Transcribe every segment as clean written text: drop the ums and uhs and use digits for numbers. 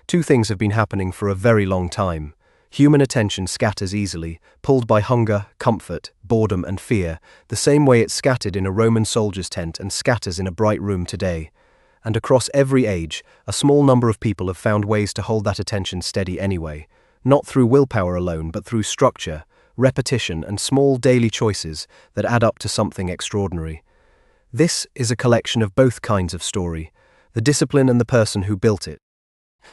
Two things have been happening for a very long time. Human attention scatters easily, pulled by hunger, comfort, boredom and fear, the same way it scattered in a Roman soldier's tent and scatters in a bright room today. And across every age, a small number of people have found ways to hold that attention steady anyway, not through willpower alone but through structure, repetition and small daily choices that add up to something extraordinary. This is a collection of both kinds of story, the discipline and the person who built it.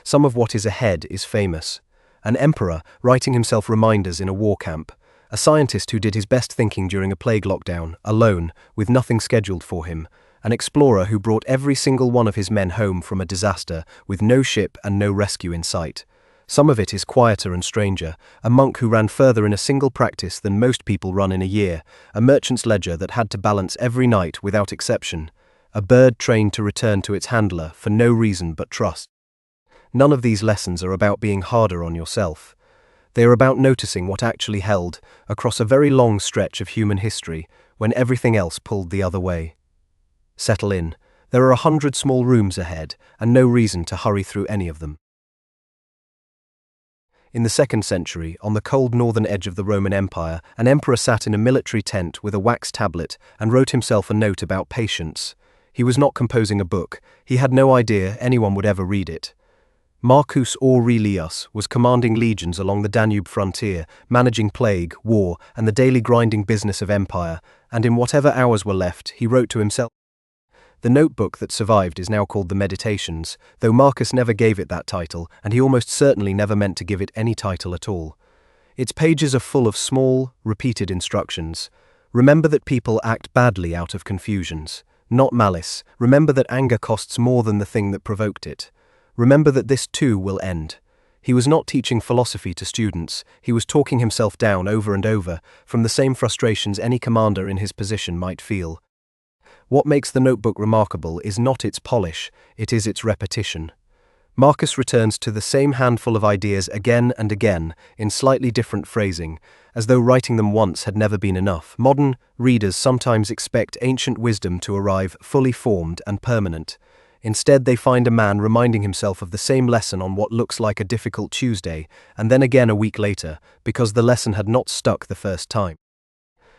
Some of what is ahead is famous. An emperor writing himself reminders in a war camp, a scientist who did his best thinking during a plague lockdown, alone, with nothing scheduled for him, an explorer who brought every single one of his men home from a disaster with no ship and no rescue in sight. Some of it is quieter and stranger, a monk who ran further in a single practice than most people run in a year, a merchant's ledger that had to balance every night without exception, a bird trained to return to its handler for no reason but trust. None of these lessons are about being harder on yourself. They are about noticing what actually held across a very long stretch of human history when everything else pulled the other way. Settle in. There are 100 small rooms ahead, and no reason to hurry through any of them. In the 2nd century, on the cold northern edge of the Roman Empire, an emperor sat in a military tent with a wax tablet and wrote himself a note about patience. He was not composing a book. He had no idea anyone would ever read it. Marcus Aurelius was commanding legions along the Danube frontier, managing plague, war, and the daily grinding business of empire, and in whatever hours were left, he wrote to himself. The notebook that survived is now called the Meditations, though Marcus never gave it that title, and he almost certainly never meant to give it any title at all. Its pages are full of small, repeated instructions. Remember that people act badly out of confusions, not malice. Remember that anger costs more than the thing that provoked it. Remember that this too will end. He was not teaching philosophy to students, he was talking himself down over and over, from the same frustrations any commander in his position might feel. What makes the notebook remarkable is not its polish, it is its repetition. Marcus returns to the same handful of ideas again and again, in slightly different phrasing, as though writing them once had never been enough. Modern readers sometimes expect ancient wisdom to arrive fully formed and permanent. Instead, they find a man reminding himself of the same lesson on what looks like a difficult Tuesday, and then again a week later, because the lesson had not stuck the first time.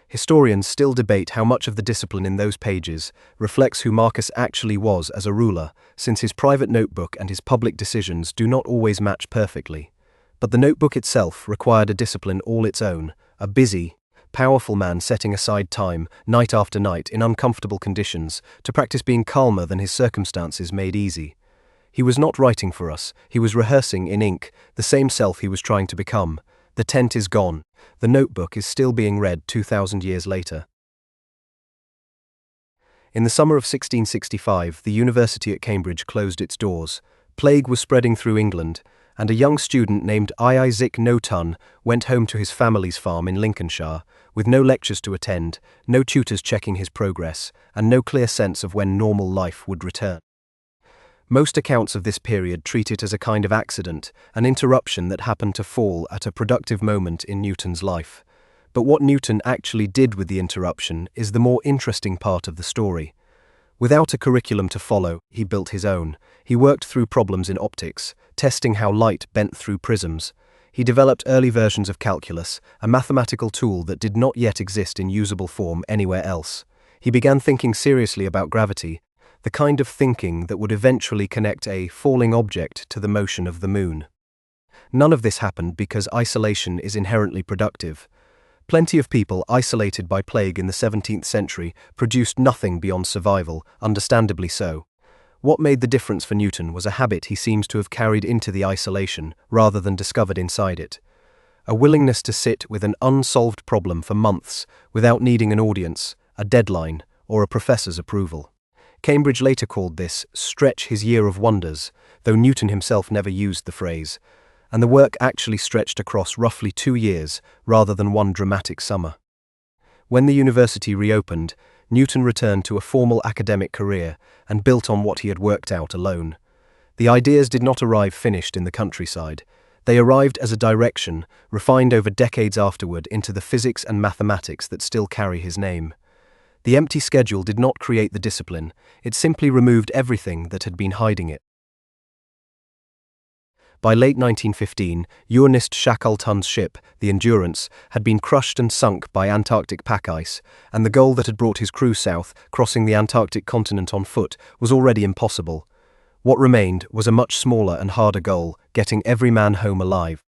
Historians still debate how much of the discipline in those pages reflects who Marcus actually was as a ruler, since his private notebook and his public decisions do not always match perfectly. But the notebook itself required a discipline all its own, a busy, powerful man setting aside time, night after night, in uncomfortable conditions, to practice being calmer than his circumstances made easy. He was not writing for us, he was rehearsing in ink the same self he was trying to become. The tent is gone, the notebook is still being read 2,000 years later. In the summer of 1665, the university at Cambridge closed its doors. Plague was spreading through England, and a young student named Isaac Newton went home to his family's farm in Lincolnshire, with no lectures to attend, no tutors checking his progress, and no clear sense of when normal life would return. Most accounts of this period treat it as a kind of accident, an interruption that happened to fall at a productive moment in Newton's life. But what Newton actually did with the interruption is the more interesting part of the story. Without a curriculum to follow, he built his own. He worked through problems in optics, testing how light bent through prisms. He developed early versions of calculus, a mathematical tool that did not yet exist in usable form anywhere else. He began thinking seriously about gravity, the kind of thinking that would eventually connect a falling object to the motion of the moon. None of this happened because isolation is inherently productive. Plenty of people isolated by plague in the 17th century produced nothing beyond survival, understandably so. What made the difference for Newton was a habit he seems to have carried into the isolation, rather than discovered inside it. A willingness to sit with an unsolved problem for months, without needing an audience, a deadline, or a professor's approval. Cambridge later called this "stretch his year of wonders," though Newton himself never used the phrase, and the work actually stretched across roughly 2 years, rather than one dramatic summer. When the university reopened, Newton returned to a formal academic career and built on what he had worked out alone. The ideas did not arrive finished in the countryside. They arrived as a direction, refined over decades afterward into the physics and mathematics that still carry his name. The empty schedule did not create the discipline, it simply removed everything that had been hiding it. By late 1915, Ernest Shackleton's ship, the Endurance, had been crushed and sunk by Antarctic pack ice, and the goal that had brought his crew south, crossing the Antarctic continent on foot, was already impossible. What remained was a much smaller and harder goal, getting every man home alive.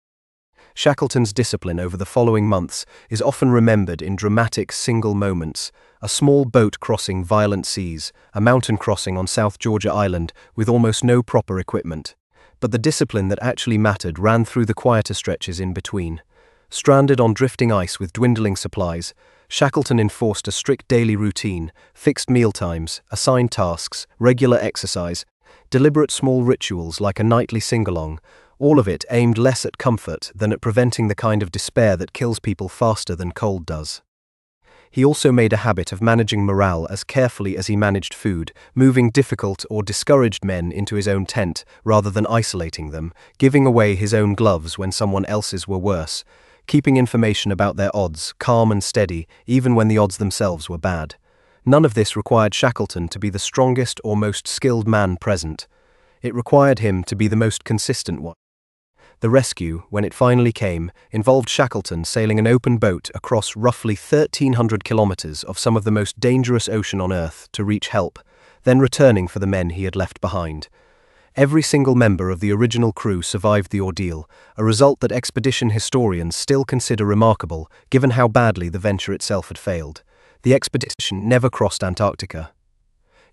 Shackleton's discipline over the following months is often remembered in dramatic single moments: a small boat crossing violent seas, a mountain crossing on South Georgia Island with almost no proper equipment. But the discipline that actually mattered ran through the quieter stretches in between. Stranded on drifting ice with dwindling supplies, Shackleton enforced a strict daily routine, fixed mealtimes, assigned tasks, regular exercise, deliberate small rituals like a nightly sing-along, all of it aimed less at comfort than at preventing the kind of despair that kills people faster than cold does. He also made a habit of managing morale as carefully as he managed food, moving difficult or discouraged men into his own tent rather than isolating them, giving away his own gloves when someone else's were worse, keeping information about their odds calm and steady even when the odds themselves were bad. None of this required Shackleton to be the strongest or most skilled man present. It required him to be the most consistent one. The rescue, when it finally came, involved Shackleton sailing an open boat across roughly 1,300 kilometers of some of the most dangerous ocean on Earth to reach help, then returning for the men he had left behind. Every single member of the original crew survived the ordeal, a result that expedition historians still consider remarkable, given how badly the venture itself had failed. The expedition never crossed Antarctica.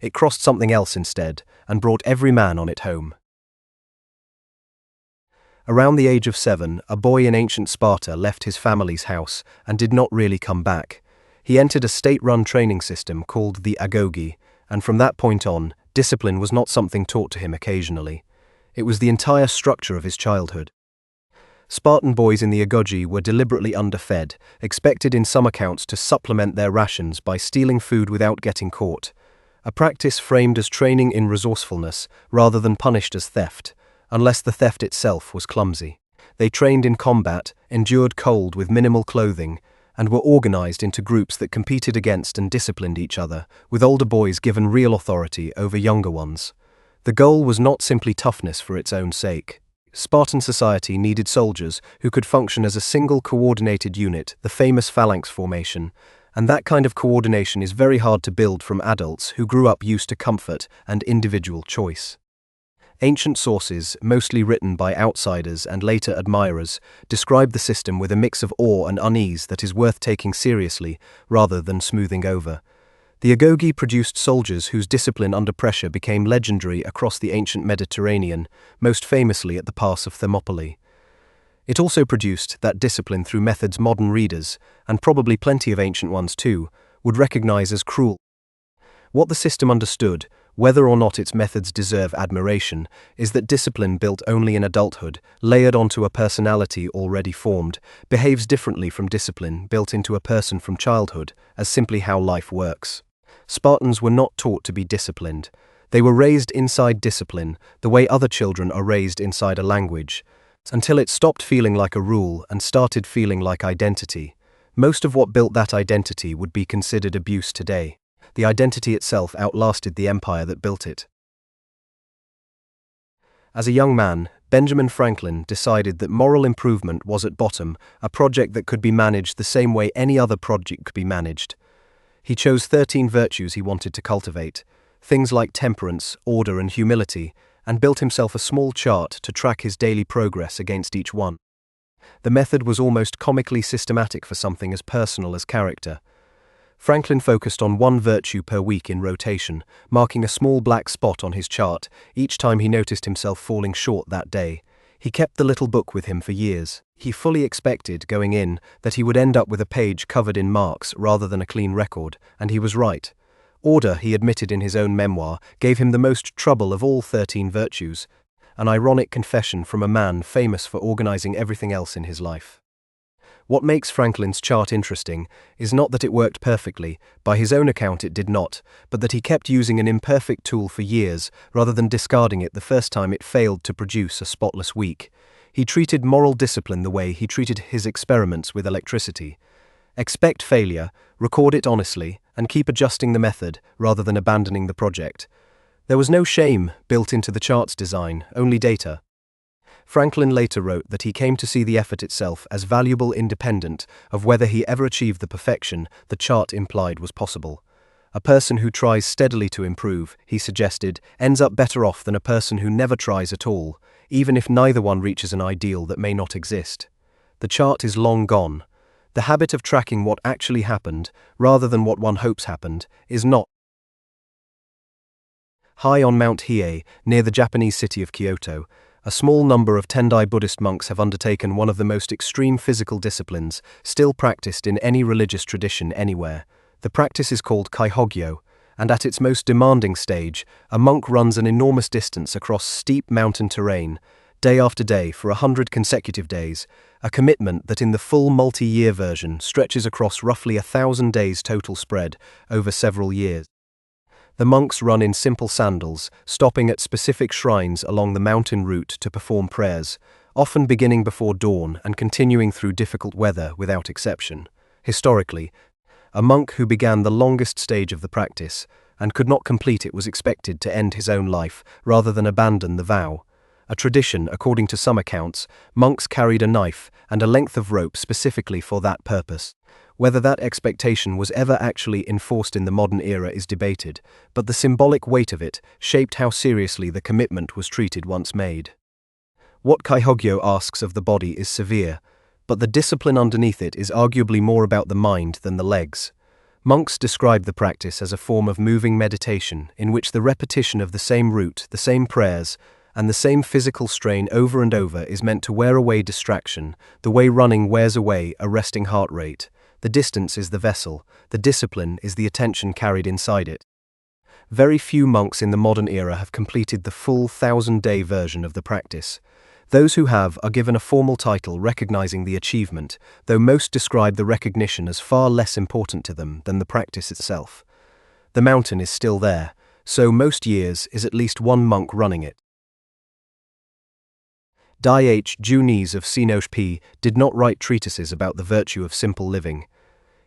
It crossed something else instead, and brought every man on it home. Around the age of 7, a boy in ancient Sparta left his family's house and did not really come back. He entered a state-run training system called the agoge, and from that point on, discipline was not something taught to him occasionally. It was the entire structure of his childhood. Spartan boys in the agoge were deliberately underfed, expected in some accounts to supplement their rations by stealing food without getting caught, a practice framed as training in resourcefulness rather than punished as theft, unless the theft itself was clumsy. They trained in combat, endured cold with minimal clothing, and were organized into groups that competed against and disciplined each other, with older boys given real authority over younger ones. The goal was not simply toughness for its own sake. Spartan society needed soldiers who could function as a single coordinated unit, the famous phalanx formation, and that kind of coordination is very hard to build from adults who grew up used to comfort and individual choice. Ancient sources, mostly written by outsiders and later admirers, describe the system with a mix of awe and unease that is worth taking seriously rather than smoothing over. The agoge produced soldiers whose discipline under pressure became legendary across the ancient Mediterranean, most famously at the Pass of Thermopylae. It also produced that discipline through methods modern readers, and probably plenty of ancient ones too, would recognize as cruel. What the system understood, whether or not its methods deserve admiration, is that discipline built only in adulthood, layered onto a personality already formed, behaves differently from discipline built into a person from childhood, as simply how life works. Spartans were not taught to be disciplined. They were raised inside discipline, the way other children are raised inside a language, until it stopped feeling like a rule and started feeling like identity. Most of what built that identity would be considered abuse today. The identity itself outlasted the empire that built it. As a young man, Benjamin Franklin decided that moral improvement was at bottom a project that could be managed the same way any other project could be managed. He chose 13 virtues he wanted to cultivate, things like temperance, order, and humility, and built himself a small chart to track his daily progress against each one. The method was almost comically systematic for something as personal as character. Franklin focused on one virtue per week in rotation, marking a small black spot on his chart each time he noticed himself falling short that day. He kept the little book with him for years. He fully expected, going in, that he would end up with a page covered in marks rather than a clean record, and he was right. Order, he admitted in his own memoir, gave him the most trouble of all 13 virtues, an ironic confession from a man famous for organizing everything else in his life. What makes Franklin's chart interesting is not that it worked perfectly, by his own account it did not, but that he kept using an imperfect tool for years rather than discarding it the first time it failed to produce a spotless week. He treated moral discipline the way he treated his experiments with electricity. Expect failure, record it honestly, and keep adjusting the method rather than abandoning the project. There was no shame built into the chart's design, only data. Franklin later wrote that he came to see the effort itself as valuable independent of whether he ever achieved the perfection the chart implied was possible. A person who tries steadily to improve, he suggested, ends up better off than a person who never tries at all, even if neither one reaches an ideal that may not exist. The chart is long gone. The habit of tracking what actually happened, rather than what one hopes happened, is not. High on Mount Hiei, near the Japanese city of Kyoto, a small number of Tendai Buddhist monks have undertaken one of the most extreme physical disciplines still practiced in any religious tradition anywhere. The practice is called Kaihogyo, and at its most demanding stage, a monk runs an enormous distance across steep mountain terrain, day after day for 100 consecutive days, a commitment that in the full multi-year version stretches across roughly 1,000 days total spread over several years. The monks run in simple sandals, stopping at specific shrines along the mountain route to perform prayers, often beginning before dawn and continuing through difficult weather without exception. Historically, a monk who began the longest stage of the practice and could not complete it was expected to end his own life rather than abandon the vow. A tradition, according to some accounts, monks carried a knife and a length of rope specifically for that purpose. Whether that expectation was ever actually enforced in the modern era is debated, but the symbolic weight of it shaped how seriously the commitment was treated once made. What Kaihogyo asks of the body is severe, but the discipline underneath it is arguably more about the mind than the legs. Monks describe the practice as a form of moving meditation in which the repetition of the same route, the same prayers, and the same physical strain over and over is meant to wear away distraction, the way running wears away a resting heart rate. The distance is the vessel, the discipline is the attention carried inside it. Very few monks in the modern era have completed the full 1,000-day version of the practice. Those who have are given a formal title recognizing the achievement, though most describe the recognition as far less important to them than the practice itself. The mountain is still there, so most years is at least one monk running it. Diogenes of Sinope did not write treatises about the virtue of simple living.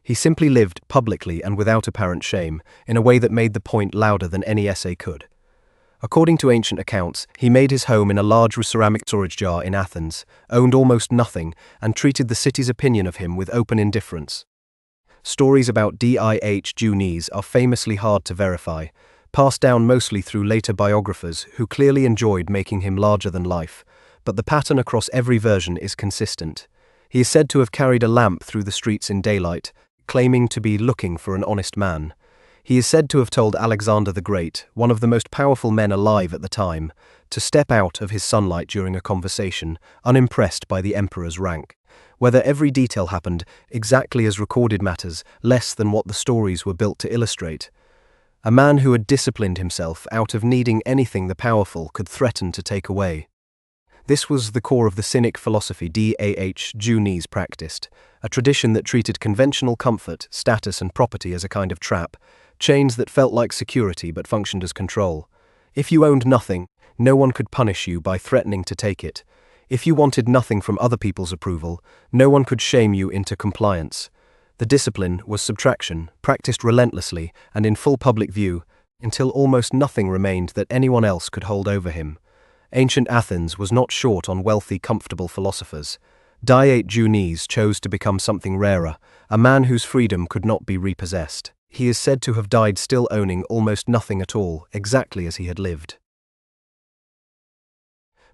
He simply lived publicly and without apparent shame, in a way that made the point louder than any essay could. According to ancient accounts, he made his home in a large ceramic storage jar in Athens, owned almost nothing, and treated the city's opinion of him with open indifference. Stories about Diogenes are famously hard to verify, passed down mostly through later biographers who clearly enjoyed making him larger than life, but the pattern across every version is consistent. He is said to have carried a lamp through the streets in daylight, claiming to be looking for an honest man. He is said to have told Alexander the Great, one of the most powerful men alive at the time, to step out of his sunlight during a conversation, unimpressed by the emperor's rank. Whether every detail happened exactly as recorded matters less than what the stories were built to illustrate. A man who had disciplined himself out of needing anything the powerful could threaten to take away. This was the core of the Cynic philosophy Diogenes practiced, a tradition that treated conventional comfort, status and property as a kind of trap, chains that felt like security but functioned as control. If you owned nothing, no one could punish you by threatening to take it. If you wanted nothing from other people's approval, no one could shame you into compliance. The discipline was subtraction, practiced relentlessly and in full public view, until almost nothing remained that anyone else could hold over him. Ancient Athens was not short on wealthy, comfortable philosophers. Diogenes chose to become something rarer, a man whose freedom could not be repossessed. He is said to have died still owning almost nothing at all, exactly as he had lived.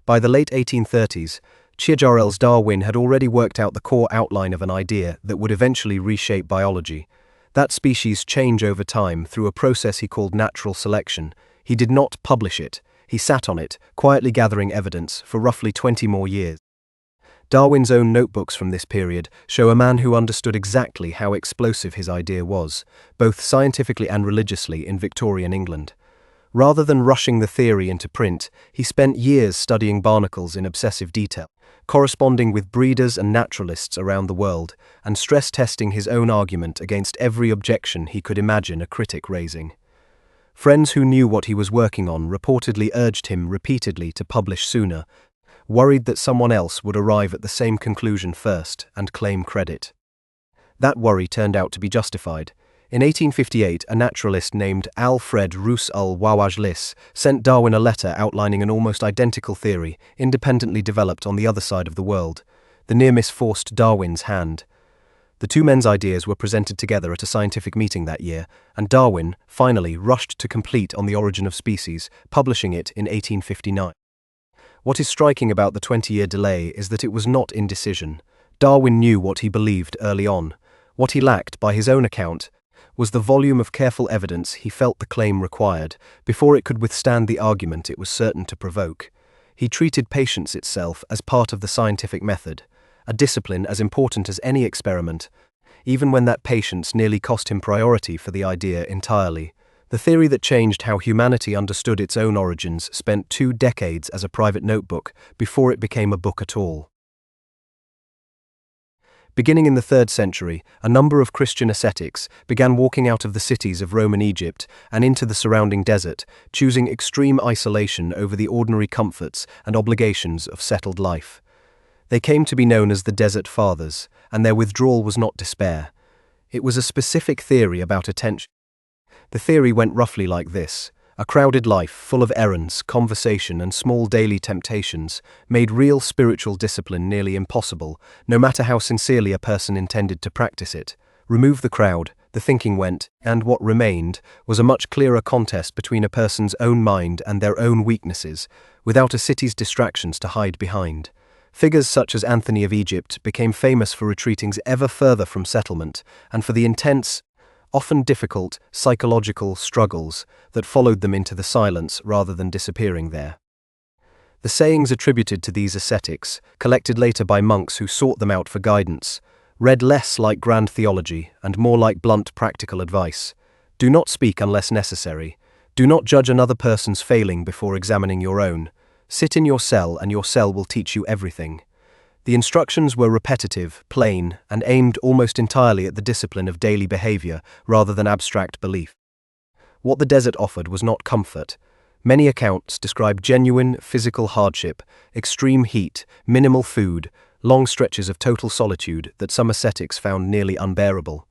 By the late 1830s, Charles Darwin had already worked out the core outline of an idea that would eventually reshape biology. That species change over time through a process he called natural selection. He did not publish it. He sat on it, quietly gathering evidence, for roughly 20 more years. Darwin's own notebooks from this period show a man who understood exactly how explosive his idea was, both scientifically and religiously, in Victorian England. Rather than rushing the theory into print, he spent years studying barnacles in obsessive detail, corresponding with breeders and naturalists around the world, and stress-testing his own argument against every objection he could imagine a critic raising. Friends who knew what he was working on reportedly urged him repeatedly to publish sooner, worried that someone else would arrive at the same conclusion first and claim credit. That worry turned out to be justified. In 1858, a naturalist named Alfred Russel Wawajlis sent Darwin a letter outlining an almost identical theory, independently developed on the other side of the world. The near miss forced Darwin's hand. The two men's ideas were presented together at a scientific meeting that year, and Darwin, finally, rushed to complete On the Origin of Species, publishing it in 1859. What is striking about the 20-year delay is that it was not indecision. Darwin knew what he believed early on. What he lacked, by his own account, was the volume of careful evidence he felt the claim required before it could withstand the argument it was certain to provoke. He treated patience itself as part of the scientific method, a discipline as important as any experiment, even when that patience nearly cost him priority for the idea entirely. The theory that changed how humanity understood its own origins spent 2 decades as a private notebook before it became a book at all. Beginning in the 3rd century, a number of Christian ascetics began walking out of the cities of Roman Egypt and into the surrounding desert, choosing extreme isolation over the ordinary comforts and obligations of settled life. They came to be known as the Desert Fathers, and their withdrawal was not despair. It was a specific theory about attention. The theory went roughly like this. A crowded life, full of errands, conversation, and small daily temptations, made real spiritual discipline nearly impossible, no matter how sincerely a person intended to practice it. Remove the crowd, the thinking went, and what remained was a much clearer contest between a person's own mind and their own weaknesses, without a city's distractions to hide behind. Figures such as Anthony of Egypt became famous for retreating ever further from settlement, and for the intense, often difficult, psychological struggles that followed them into the silence rather than disappearing there. The sayings attributed to these ascetics, collected later by monks who sought them out for guidance, read less like grand theology and more like blunt practical advice. Do not speak unless necessary. Do not judge another person's failing before examining your own. Sit in your cell and your cell will teach you everything. The instructions were repetitive, plain, and aimed almost entirely at the discipline of daily behavior rather than abstract belief. What the desert offered was not comfort. Many accounts describe genuine physical hardship, extreme heat, minimal food, long stretches of total solitude that some ascetics found nearly unbearable.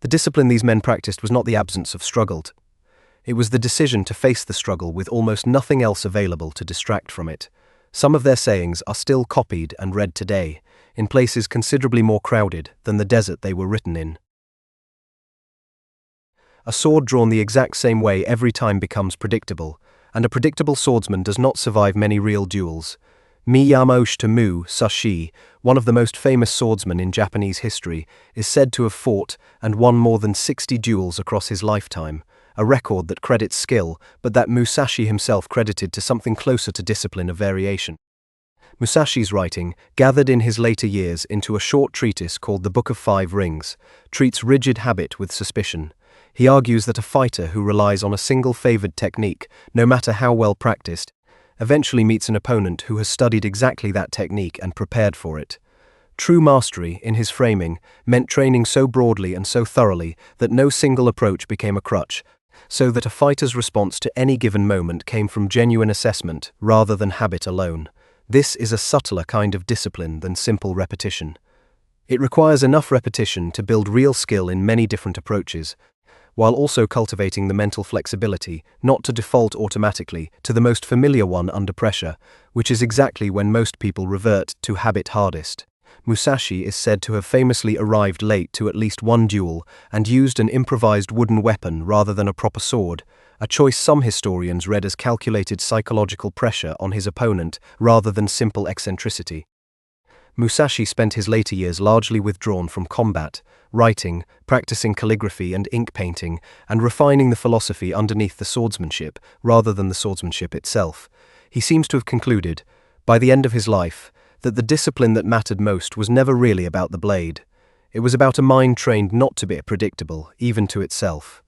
The discipline these men practiced was not the absence of struggle. It was the decision to face the struggle with almost nothing else available to distract from it. Some of their sayings are still copied and read today, in places considerably more crowded than the desert they were written in. A sword drawn the exact same way every time becomes predictable, and a predictable swordsman does not survive many real duels. Miyamoto Musashi, one of the most famous swordsmen in Japanese history, is said to have fought and won more than 60 duels across his lifetime, a record that credits skill, but that Musashi himself credited to something closer to discipline of variation. Musashi's writing, gathered in his later years into a short treatise called The Book of 5 Rings, treats rigid habit with suspicion. He argues that a fighter who relies on a single favored technique, no matter how well practiced, eventually meets an opponent who has studied exactly that technique and prepared for it. True mastery, in his framing, meant training so broadly and so thoroughly that no single approach became a crutch, so that a fighter's response to any given moment came from genuine assessment rather than habit alone. This is a subtler kind of discipline than simple repetition. It requires enough repetition to build real skill in many different approaches, while also cultivating the mental flexibility not to default automatically to the most familiar one under pressure, which is exactly when most people revert to habit hardest. Musashi is said to have famously arrived late to at least one duel and used an improvised wooden weapon rather than a proper sword, a choice some historians read as calculated psychological pressure on his opponent rather than simple eccentricity. Musashi spent his later years largely withdrawn from combat, writing, practicing calligraphy and ink painting, and refining the philosophy underneath the swordsmanship rather than the swordsmanship itself. He seems to have concluded, by the end of his life, that the discipline that mattered most was never really about the blade. It was about a mind trained not to be predictable, even to itself.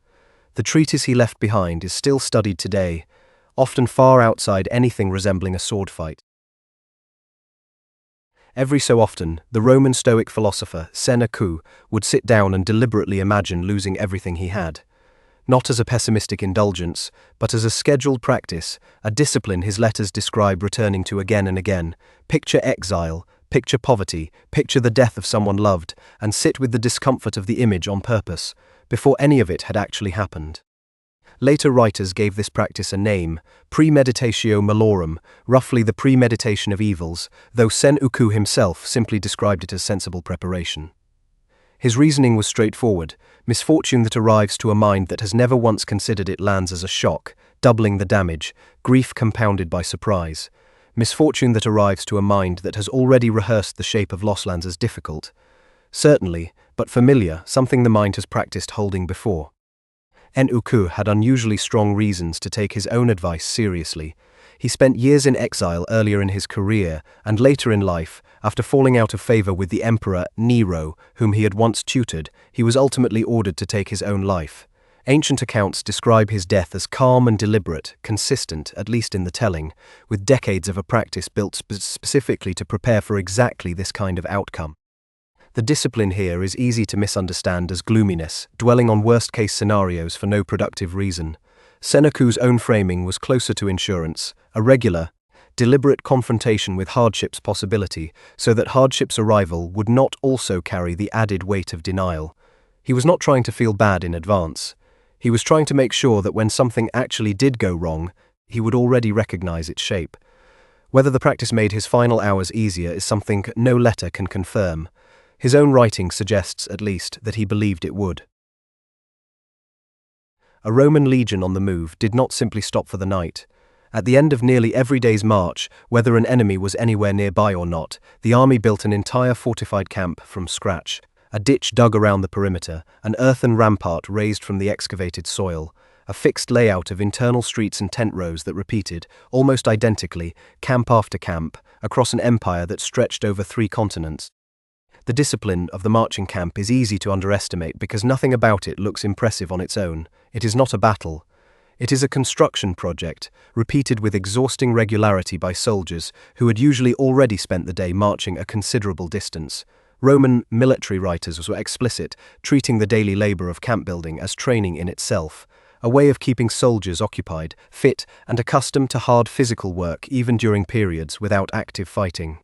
The treatise he left behind is still studied today, often far outside anything resembling a sword fight. Every so often, the Roman Stoic philosopher Seneca would sit down and deliberately imagine losing everything he had. Not as a pessimistic indulgence, but as a scheduled practice, a discipline his letters describe returning to again and again. Picture exile, picture poverty, picture the death of someone loved, and sit with the discomfort of the image on purpose. before any of it had actually happened. Later writers gave this practice a name, premeditatio malorum, roughly the premeditation of evils, though Seneca himself simply described it as sensible preparation. His reasoning was straightforward: misfortune that arrives to a mind that has never once considered it lands as a shock, doubling the damage, grief compounded by surprise. Misfortune that arrives to a mind that has already rehearsed the shape of loss lands as difficult. Certainly, but familiar, something the mind has practiced holding before. Seneca had unusually strong reasons to take his own advice seriously. He spent years in exile earlier in his career, and later in life, after falling out of favor with the emperor Nero, whom he had once tutored, he was ultimately ordered to take his own life. Ancient accounts describe his death as calm and deliberate, consistent, at least in the telling, with decades of a practice built specifically to prepare for exactly this kind of outcome. The discipline here is easy to misunderstand as gloominess, dwelling on worst-case scenarios for no productive reason. Seneca's own framing was closer to endurance, a regular, deliberate confrontation with hardship's possibility, so that hardship's arrival would not also carry the added weight of denial. He was not trying to feel bad in advance. He was trying to make sure that when something actually did go wrong, he would already recognize its shape. Whether the practice made his final hours easier is something no letter can confirm. His own writing suggests, at least, that he believed it would. A Roman legion on the move did not simply stop for the night. At the end of nearly every day's march, whether an enemy was anywhere nearby or not, the army built an entire fortified camp from scratch. A ditch dug around the perimeter, an earthen rampart raised from the excavated soil, a fixed layout of internal streets and tent rows that repeated, almost identically, camp after camp, across an empire that stretched over 3 continents. The discipline of the marching camp is easy to underestimate because nothing about it looks impressive on its own. It is not a battle. It is a construction project, repeated with exhausting regularity by soldiers who had usually already spent the day marching a considerable distance. Roman military writers were explicit, treating the daily labor of camp building as training in itself, a way of keeping soldiers occupied, fit, and accustomed to hard physical work even during periods without active fighting.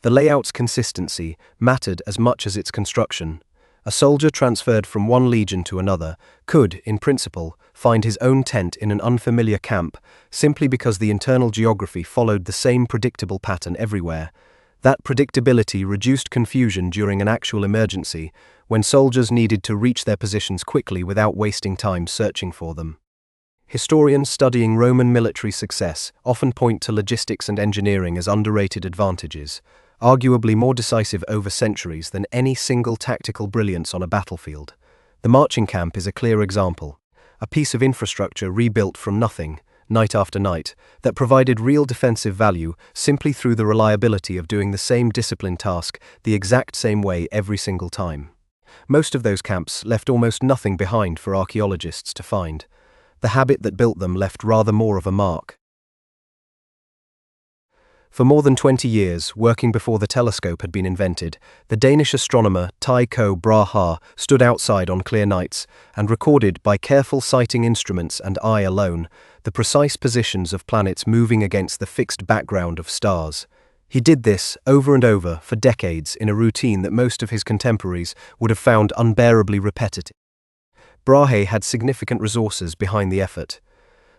The layout's consistency mattered as much as its construction. A soldier transferred from one legion to another could, in principle, find his own tent in an unfamiliar camp simply because the internal geography followed the same predictable pattern everywhere. That predictability reduced confusion during an actual emergency, when soldiers needed to reach their positions quickly without wasting time searching for them. Historians studying Roman military success often point to logistics and engineering as underrated advantages, arguably more decisive over centuries than any single tactical brilliance on a battlefield. The marching camp is a clear example, a piece of infrastructure rebuilt from nothing, night after night, that provided real defensive value simply through the reliability of doing the same disciplined task the exact same way every single time. Most of those camps left almost nothing behind for archaeologists to find. The habit that built them left rather more of a mark. For more than 20 years, working before the telescope had been invented, the Danish astronomer Tycho Brahe stood outside on clear nights and recorded by careful sighting instruments and eye alone the precise positions of planets moving against the fixed background of stars. He did this over and over for decades in a routine that most of his contemporaries would have found unbearably repetitive. Brahe had significant resources behind the effort.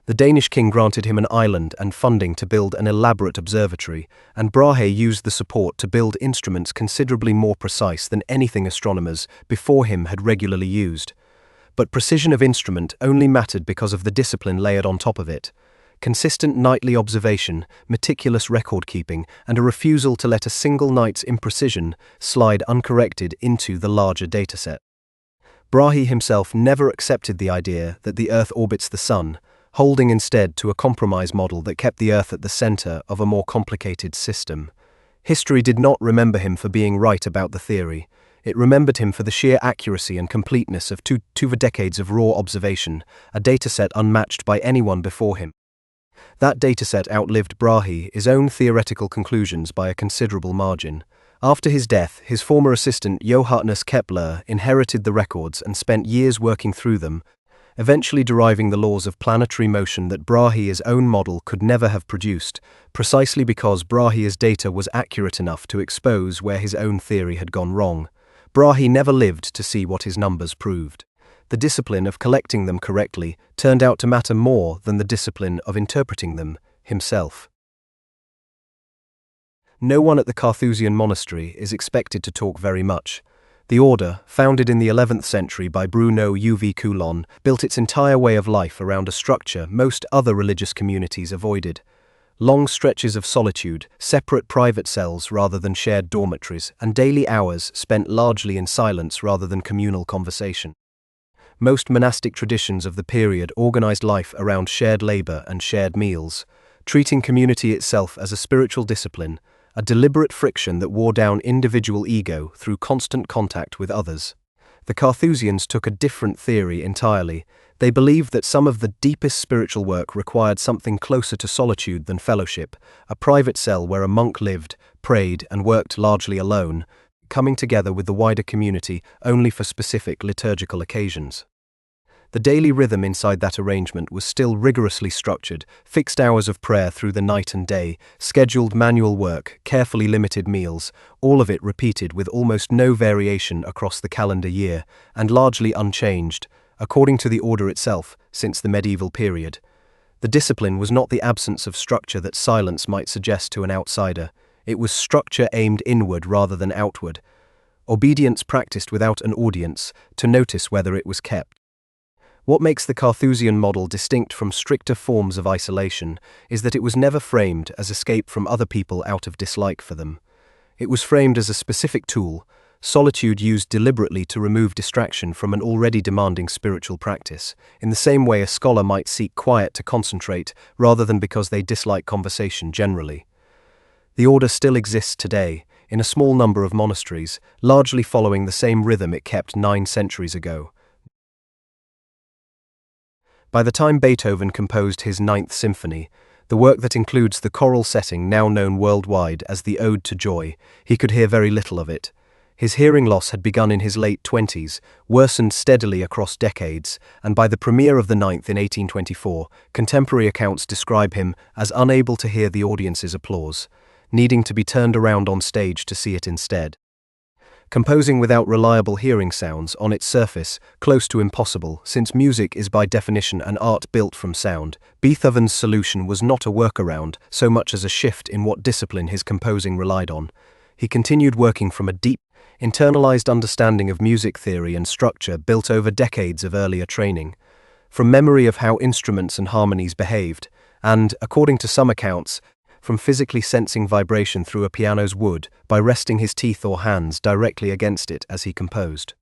The Danish king granted him an island and funding to build an elaborate observatory, and Brahe used the support to build instruments considerably more precise than anything astronomers before him had regularly used. But precision of instrument only mattered because of the discipline layered on top of it. Consistent nightly observation, meticulous record-keeping, and a refusal to let a single night's imprecision slide uncorrected into the larger dataset. Brahe himself never accepted the idea that the Earth orbits the Sun, holding instead to a compromise model that kept the Earth at the center of a more complicated system. History did not remember him for being right about the theory. It remembered him for the sheer accuracy and completeness of two decades of raw observation, a dataset unmatched by anyone before him. That dataset outlived Brahe's own theoretical conclusions by a considerable margin. After his death, his former assistant Johannes Kepler inherited the records and spent years working through them, eventually deriving the laws of planetary motion that Brahe's own model could never have produced, precisely because Brahe's data was accurate enough to expose where his own theory had gone wrong. Brahe never lived to see what his numbers proved. The discipline of collecting them correctly turned out to matter more than the discipline of interpreting them himself. No one at the Carthusian monastery is expected to talk very much. The order, founded in the 11th century by Bruno uv Coulon, built its entire way of life around a structure most other religious communities avoided. Long stretches of solitude, separate private cells rather than shared dormitories, and daily hours spent largely in silence rather than communal conversation. Most monastic traditions of the period organized life around shared labor and shared meals, treating community itself as a spiritual discipline, a deliberate friction that wore down individual ego through constant contact with others. The Carthusians took a different theory entirely. They believed that some of the deepest spiritual work required something closer to solitude than fellowship, a private cell where a monk lived, prayed, and worked largely alone, coming together with the wider community only for specific liturgical occasions. The daily rhythm inside that arrangement was still rigorously structured, fixed hours of prayer through the night and day, scheduled manual work, carefully limited meals, all of it repeated with almost no variation across the calendar year, and largely unchanged, according to the order itself, since the medieval period. The discipline was not the absence of structure that silence might suggest to an outsider. It was structure aimed inward rather than outward. Obedience practiced without an audience, to notice whether it was kept. What makes the Carthusian model distinct from stricter forms of isolation is that it was never framed as escape from other people out of dislike for them. It was framed as a specific tool, solitude used deliberately to remove distraction from an already demanding spiritual practice, in the same way a scholar might seek quiet to concentrate rather than because they dislike conversation generally. The order still exists today, in a small number of monasteries, largely following the same rhythm it kept 9 centuries ago. By the time Beethoven composed his Ninth Symphony, the work that includes the choral setting now known worldwide as the Ode to Joy, he could hear very little of it. His hearing loss had begun in his late 20s, worsened steadily across decades, and by the premiere of the Ninth in 1824, contemporary accounts describe him as unable to hear the audience's applause, needing to be turned around on stage to see it instead. Composing without reliable hearing sounds on its surface, close to impossible, since music is by definition an art built from sound, Beethoven's solution was not a workaround so much as a shift in what discipline his composing relied on. He continued working from a deep, internalized understanding of music theory and structure built over decades of earlier training, from memory of how instruments and harmonies behaved, and, according to some accounts, from physically sensing vibration through a piano's wood by resting his teeth or hands directly against it as he composed.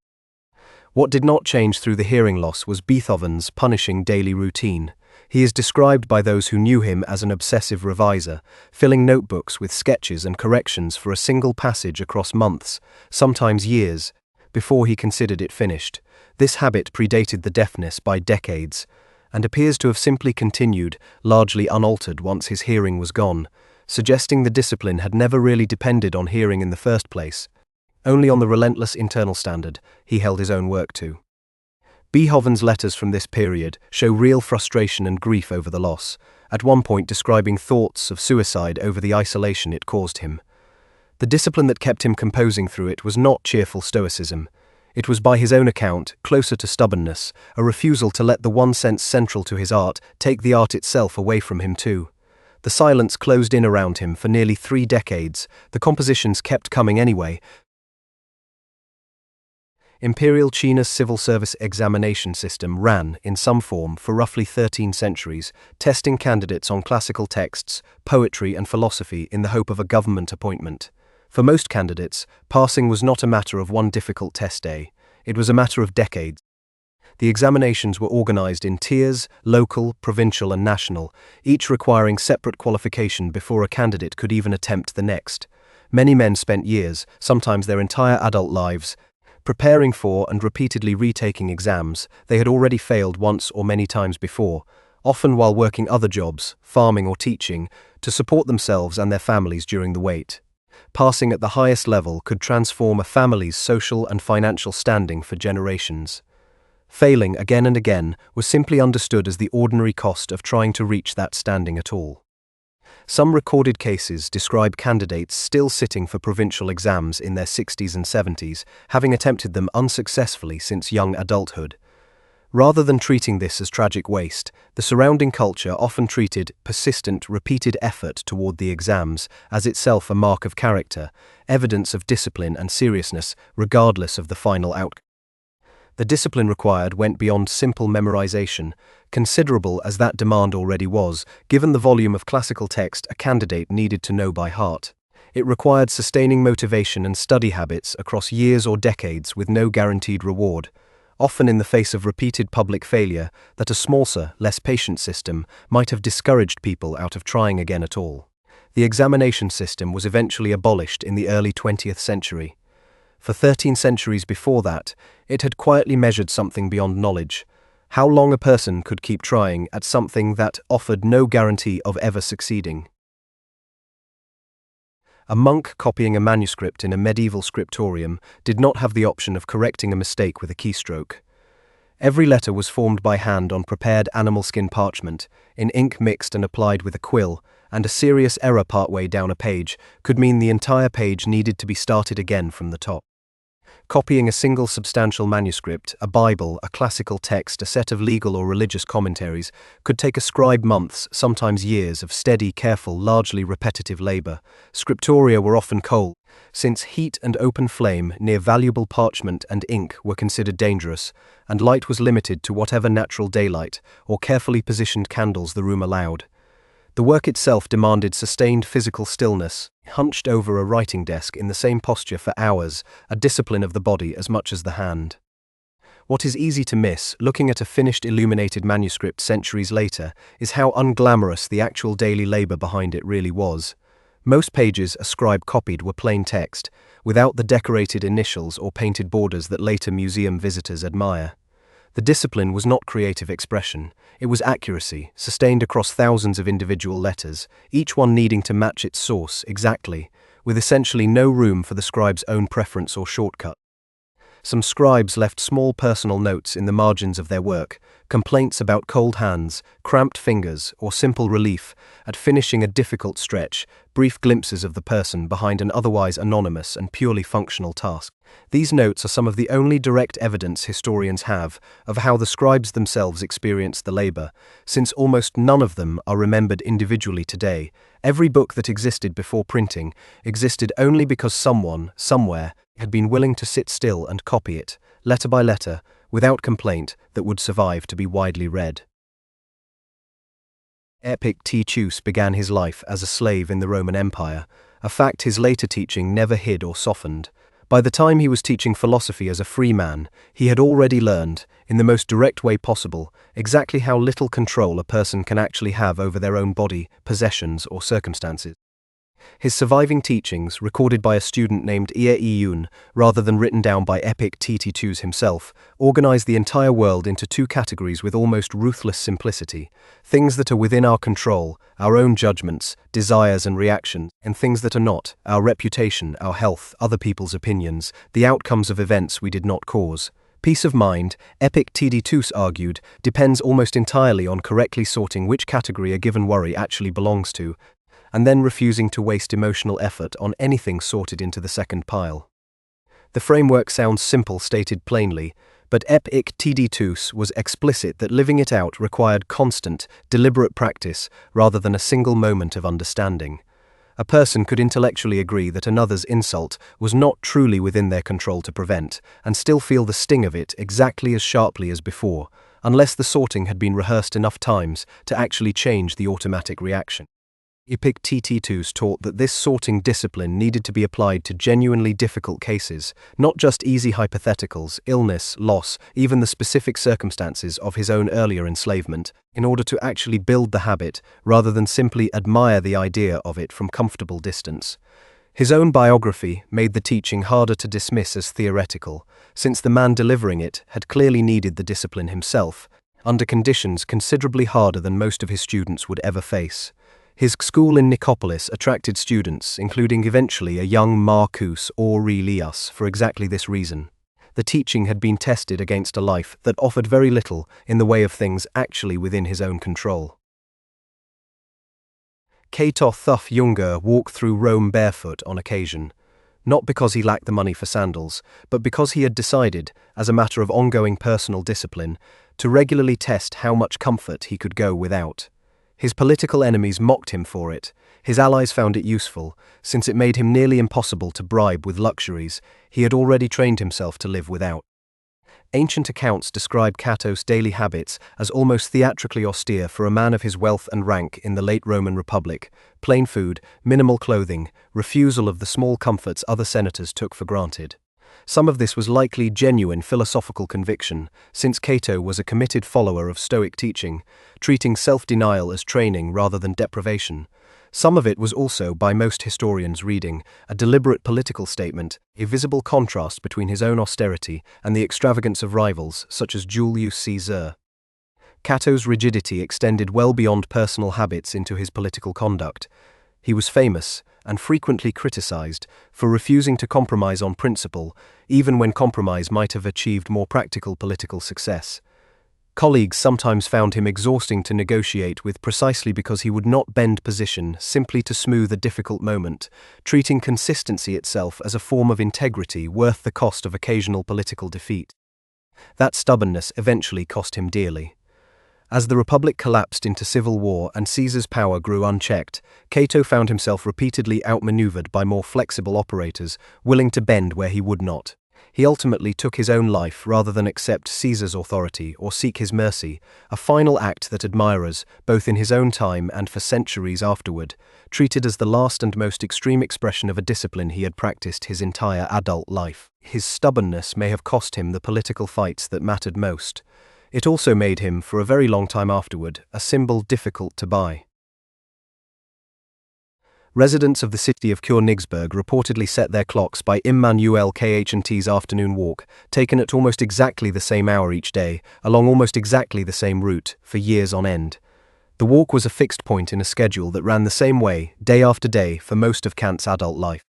What did not change through the hearing loss was Beethoven's punishing daily routine. He is described by those who knew him as an obsessive reviser, filling notebooks with sketches and corrections for a single passage across months, sometimes years, before he considered it finished. This habit predated the deafness by decades, and appears to have simply continued, largely unaltered once his hearing was gone, suggesting the discipline had never really depended on hearing in the first place, only on the relentless internal standard he held his own work to. Beethoven's letters from this period show real frustration and grief over the loss, at one point describing thoughts of suicide over the isolation it caused him. The discipline that kept him composing through it was not cheerful stoicism. It was, by his own account, closer to stubbornness, a refusal to let the one sense central to his art take the art itself away from him too. The silence closed in around him for nearly 3 decades, the compositions kept coming anyway. Imperial China's civil service examination system ran, in some form, for roughly 13 centuries, testing candidates on classical texts, poetry and philosophy in the hope of a government appointment. For most candidates, passing was not a matter of one difficult test day, it was a matter of decades. The examinations were organized in tiers, local, provincial and national, each requiring separate qualification before a candidate could even attempt the next. Many men spent years, sometimes their entire adult lives, preparing for and repeatedly retaking exams they had already failed once or many times before, often while working other jobs, farming or teaching, to support themselves and their families during the wait. Passing at the highest level could transform a family's social and financial standing for generations. Failing again and again was simply understood as the ordinary cost of trying to reach that standing at all. Some recorded cases describe candidates still sitting for provincial exams in their 60s and 70s, having attempted them unsuccessfully since young adulthood. Rather than treating this as tragic waste, the surrounding culture often treated persistent, repeated effort toward the exams as itself a mark of character, evidence of discipline and seriousness, regardless of the final outcome. The discipline required went beyond simple memorization, considerable as that demand already was, given the volume of classical text a candidate needed to know by heart. It required sustaining motivation and study habits across years or decades with no guaranteed reward, often in the face of repeated public failure that a smaller, less patient system might have discouraged people out of trying again at all. The examination system was eventually abolished in the early 20th century. For 13 centuries before that, it had quietly measured something beyond knowledge, how long a person could keep trying at something that offered no guarantee of ever succeeding. A monk copying a manuscript in a medieval scriptorium did not have the option of correcting a mistake with a keystroke. Every letter was formed by hand on prepared animal skin parchment, in ink mixed and applied with a quill, and a serious error partway down a page could mean the entire page needed to be started again from the top. Copying a single substantial manuscript, a Bible, a classical text, a set of legal or religious commentaries, could take a scribe months, sometimes years, of steady, careful, largely repetitive labor. Scriptoria were often cold, since heat and open flame near valuable parchment and ink were considered dangerous, and light was limited to whatever natural daylight or carefully positioned candles the room allowed. The work itself demanded sustained physical stillness, hunched over a writing desk in the same posture for hours, a discipline of the body as much as the hand. What is easy to miss, looking at a finished illuminated manuscript centuries later, is how unglamorous the actual daily labor behind it really was. Most pages a scribe copied were plain text, without the decorated initials or painted borders that later museum visitors admire. The discipline was not creative expression, it was accuracy, sustained across thousands of individual letters, each one needing to match its source exactly, with essentially no room for the scribe's own preference or shortcut. Some scribes left small personal notes in the margins of their work, complaints about cold hands, cramped fingers, or simple relief at finishing a difficult stretch, brief glimpses of the person behind an otherwise anonymous and purely functional task. These notes are some of the only direct evidence historians have of how the scribes themselves experienced the labor, since almost none of them are remembered individually today. Every book that existed before printing existed only because someone, somewhere, had been willing to sit still and copy it, letter by letter, without complaint, that would survive to be widely read. Epictetus began his life as a slave in the Roman Empire, a fact his later teaching never hid or softened. By the time he was teaching philosophy as a free man, he had already learned, in the most direct way possible, exactly how little control a person can actually have over their own body, possessions, or circumstances. His surviving teachings, recorded by a student named Hiei, rather than written down by Epictetus himself, organize the entire world into two categories with almost ruthless simplicity: things that are within our control, our own judgments, desires and reactions, and things that are not, our reputation, our health, other people's opinions, the outcomes of events we did not cause. Peace of mind, Epictetus argued, depends almost entirely on correctly sorting which category a given worry actually belongs to, and then refusing to waste emotional effort on anything sorted into the second pile. The framework sounds simple stated plainly, but Epictetus was explicit that living it out required constant, deliberate practice rather than a single moment of understanding. A person could intellectually agree that another's insult was not truly within their control to prevent, and still feel the sting of it exactly as sharply as before, unless the sorting had been rehearsed enough times to actually change the automatic reaction. Epictetus taught that this sorting discipline needed to be applied to genuinely difficult cases, not just easy hypotheticals, illness, loss, even the specific circumstances of his own earlier enslavement, in order to actually build the habit rather than simply admire the idea of it from comfortable distance. His own biography made the teaching harder to dismiss as theoretical, since the man delivering it had clearly needed the discipline himself, under conditions considerably harder than most of his students would ever face. His school in Nicopolis attracted students, including eventually a young Marcus Aurelius, for exactly this reason. The teaching had been tested against a life that offered very little in the way of things actually within his own control. Cato Thuff Younger walked through Rome barefoot on occasion, not because he lacked the money for sandals, but because he had decided, as a matter of ongoing personal discipline, to regularly test how much comfort he could go without. His political enemies mocked him for it. His allies found it useful, since it made him nearly impossible to bribe with luxuries he had already trained himself to live without. Ancient accounts describe Cato's daily habits as almost theatrically austere for a man of his wealth and rank in the late Roman Republic: plain food, minimal clothing, refusal of the small comforts other senators took for granted. Some of this was likely genuine philosophical conviction, since Cato was a committed follower of Stoic teaching, treating self-denial as training rather than deprivation. Some of it was also, by most historians' reading, a deliberate political statement, a visible contrast between his own austerity and the extravagance of rivals, such as Julius Caesar. Cato's rigidity extended well beyond personal habits into his political conduct. He was famous, and frequently criticized, for refusing to compromise on principle, even when compromise might have achieved more practical political success. Colleagues sometimes found him exhausting to negotiate with precisely because he would not bend position simply to smooth a difficult moment, treating consistency itself as a form of integrity worth the cost of occasional political defeat. That stubbornness eventually cost him dearly. As the Republic collapsed into civil war and Caesar's power grew unchecked, Cato found himself repeatedly outmaneuvered by more flexible operators, willing to bend where he would not. He ultimately took his own life rather than accept Caesar's authority or seek his mercy, a final act that admirers, both in his own time and for centuries afterward, treated as the last and most extreme expression of a discipline he had practiced his entire adult life. His stubbornness may have cost him the political fights that mattered most. It also made him, for a very long time afterward, a symbol difficult to buy. Residents of the city of Königsberg reportedly set their clocks by Immanuel Kant's afternoon walk, taken at almost exactly the same hour each day, along almost exactly the same route, for years on end. The walk was a fixed point in a schedule that ran the same way, day after day, for most of Kant's adult life.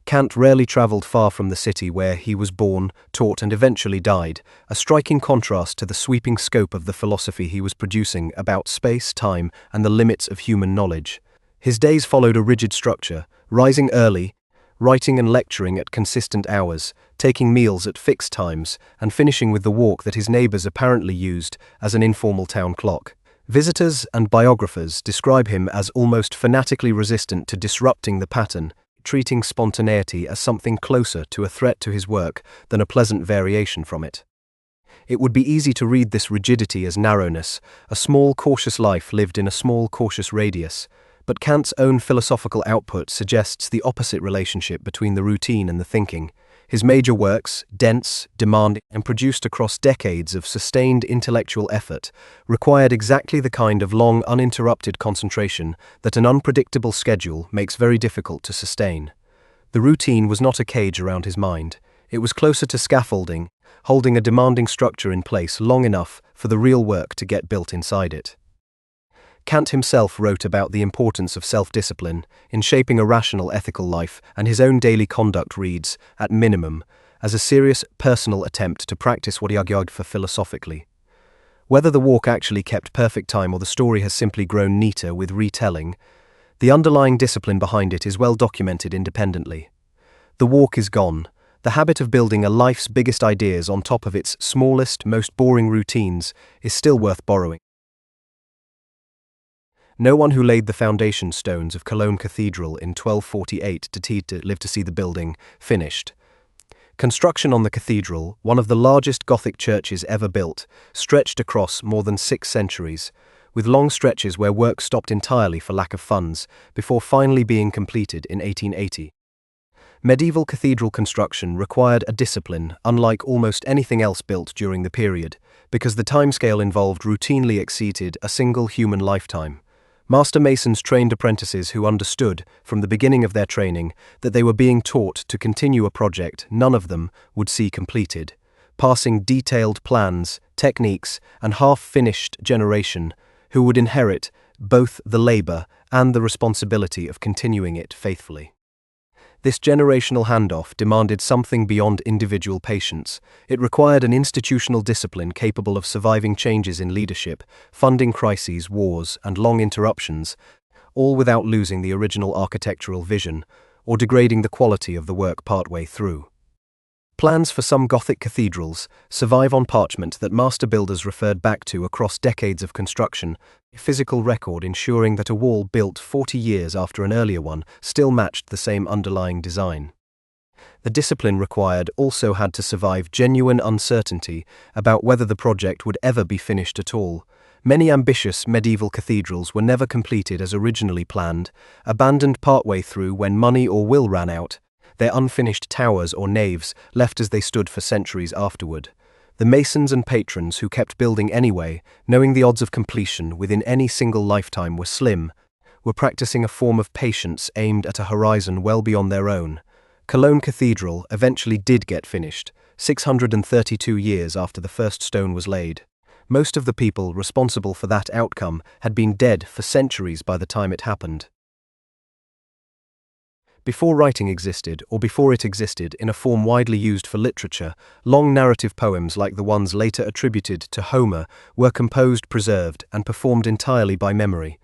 Kant rarely travelled far from the city where he was born, taught, and eventually died, a striking contrast to the sweeping scope of the philosophy he was producing about space, time, and the limits of human knowledge. His days followed a rigid structure, rising early, writing and lecturing at consistent hours, taking meals at fixed times, and finishing with the walk that his neighbours apparently used as an informal town clock. Visitors and biographers describe him as almost fanatically resistant to disrupting the pattern, treating spontaneity as something closer to a threat to his work than a pleasant variation from it. It would be easy to read this rigidity as narrowness, a small cautious life lived in a small cautious radius, but Kant's own philosophical output suggests the opposite relationship between the routine and the thinking. His major works, dense, demanding, and produced across decades of sustained intellectual effort, required exactly the kind of long, uninterrupted concentration that an unpredictable schedule makes very difficult to sustain. The routine was not a cage around his mind. It was closer to scaffolding, holding a demanding structure in place long enough for the real work to get built inside it. Kant himself wrote about the importance of self-discipline in shaping a rational ethical life, and his own daily conduct reads, at minimum, as a serious personal attempt to practice what he argued for philosophically. Whether the walk actually kept perfect time or the story has simply grown neater with retelling, the underlying discipline behind it is well documented independently. The walk is gone. The habit of building a life's biggest ideas on top of its smallest, most boring routines is still worth borrowing. No one who laid the foundation stones of Cologne Cathedral in 1248 lived to see the building finished. Construction on the cathedral, one of the largest Gothic churches ever built, stretched across more than 6 centuries, with long stretches where work stopped entirely for lack of funds, before finally being completed in 1880. Medieval cathedral construction required a discipline unlike almost anything else built during the period, because the timescale involved routinely exceeded a single human lifetime. Master masons trained apprentices who understood, from the beginning of their training, that they were being taught to continue a project none of them would see completed, passing detailed plans, techniques, and half-finished generation who would inherit both the labor and the responsibility of continuing it faithfully. This generational handoff demanded something beyond individual patience. It required an institutional discipline capable of surviving changes in leadership, funding crises, wars, and long interruptions, all without losing the original architectural vision or degrading the quality of the work partway through. Plans for some Gothic cathedrals survive on parchment that master builders referred back to across decades of construction, a physical record ensuring that a wall built 40 years after an earlier one still matched the same underlying design. The discipline required also had to survive genuine uncertainty about whether the project would ever be finished at all. Many ambitious medieval cathedrals were never completed as originally planned, abandoned partway through when money or will ran out, their unfinished towers or naves left as they stood for centuries afterward. The masons and patrons who kept building anyway, knowing the odds of completion within any single lifetime were slim, were practicing a form of patience aimed at a horizon well beyond their own. Cologne Cathedral eventually did get finished, 632 years after the first stone was laid. Most of the people responsible for that outcome had been dead for centuries by the time it happened. Before writing existed, or before it existed in a form widely used for literature, long narrative poems like the ones later attributed to Homer were composed, preserved, and performed entirely by memory.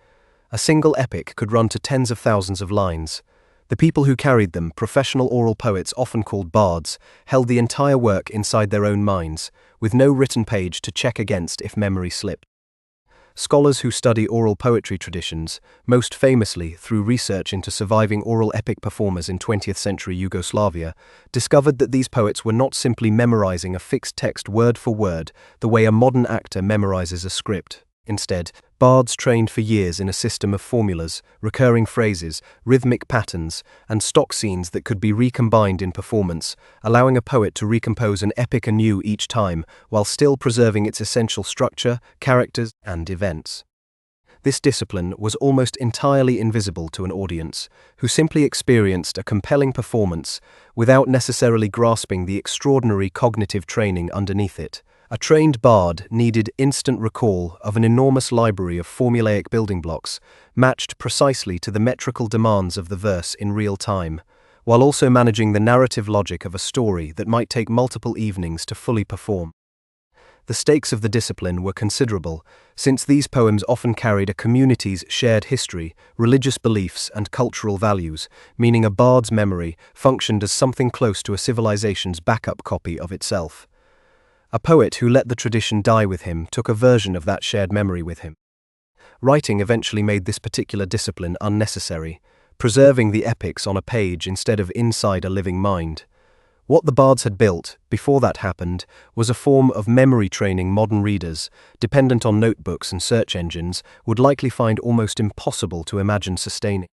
A single epic could run to tens of thousands of lines. The people who carried them, professional oral poets often called bards, held the entire work inside their own minds, with no written page to check against if memory slipped. Scholars who study oral poetry traditions, most famously through research into surviving oral epic performers in 20th century Yugoslavia, discovered that these poets were not simply memorizing a fixed text word for word the way a modern actor memorizes a script. Instead, bards trained for years in a system of formulas, recurring phrases, rhythmic patterns, and stock scenes that could be recombined in performance, allowing a poet to recompose an epic anew each time while still preserving its essential structure, characters, and events. This discipline was almost entirely invisible to an audience, who simply experienced a compelling performance without necessarily grasping the extraordinary cognitive training underneath it. A trained bard needed instant recall of an enormous library of formulaic building blocks, matched precisely to the metrical demands of the verse in real time, while also managing the narrative logic of a story that might take multiple evenings to fully perform. The stakes of the discipline were considerable, since these poems often carried a community's shared history, religious beliefs, and cultural values, meaning a bard's memory functioned as something close to a civilization's backup copy of itself. A poet who let the tradition die with him took a version of that shared memory with him. Writing eventually made this particular discipline unnecessary, preserving the epics on a page instead of inside a living mind. What the bards had built, before that happened, was a form of memory training modern readers, dependent on notebooks and search engines, would likely find almost impossible to imagine sustaining.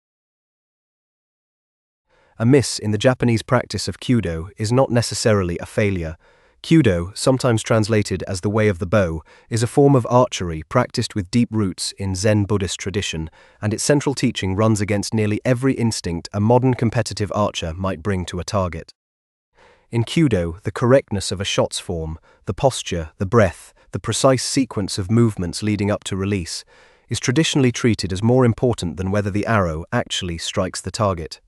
A miss in the Japanese practice of Kyudo is not necessarily a failure. Kyudo, sometimes translated as the way of the bow, is a form of archery practiced with deep roots in Zen Buddhist tradition, and its central teaching runs against nearly every instinct a modern competitive archer might bring to a target. In Kyudo, the correctness of a shot's form, the posture, the breath, the precise sequence of movements leading up to release, is traditionally treated as more important than whether the arrow actually strikes the target.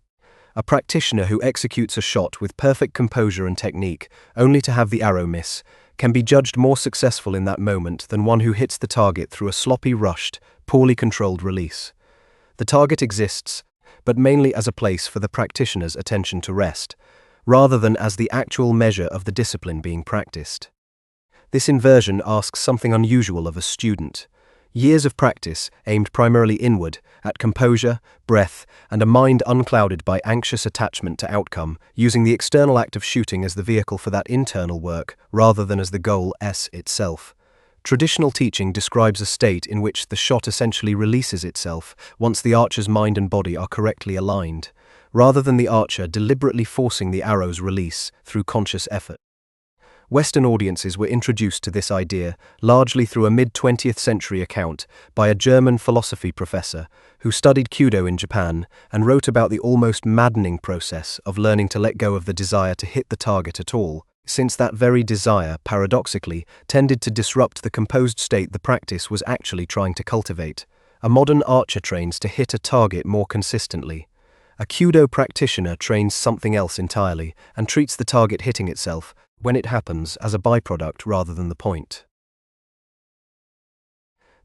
A practitioner who executes a shot with perfect composure and technique, only to have the arrow miss, can be judged more successful in that moment than one who hits the target through a sloppy, rushed, poorly controlled release. The target exists, but mainly as a place for the practitioner's attention to rest, rather than as the actual measure of the discipline being practiced. This inversion asks something unusual of a student. Years of practice, aimed primarily inward, at composure, breath, and a mind unclouded by anxious attachment to outcome, using the external act of shooting as the vehicle for that internal work, rather than as the goal itself. Traditional teaching describes a state in which the shot essentially releases itself once the archer's mind and body are correctly aligned, rather than the archer deliberately forcing the arrow's release through conscious effort. Western audiences were introduced to this idea largely through a mid-20th century account by a German philosophy professor who studied Kyudo in Japan and wrote about the almost maddening process of learning to let go of the desire to hit the target at all, since that very desire, paradoxically, tended to disrupt the composed state the practice was actually trying to cultivate. A modern archer trains to hit a target more consistently. A Kyudo practitioner trains something else entirely and treats the target hitting itself, when it happens, as a byproduct rather than the point.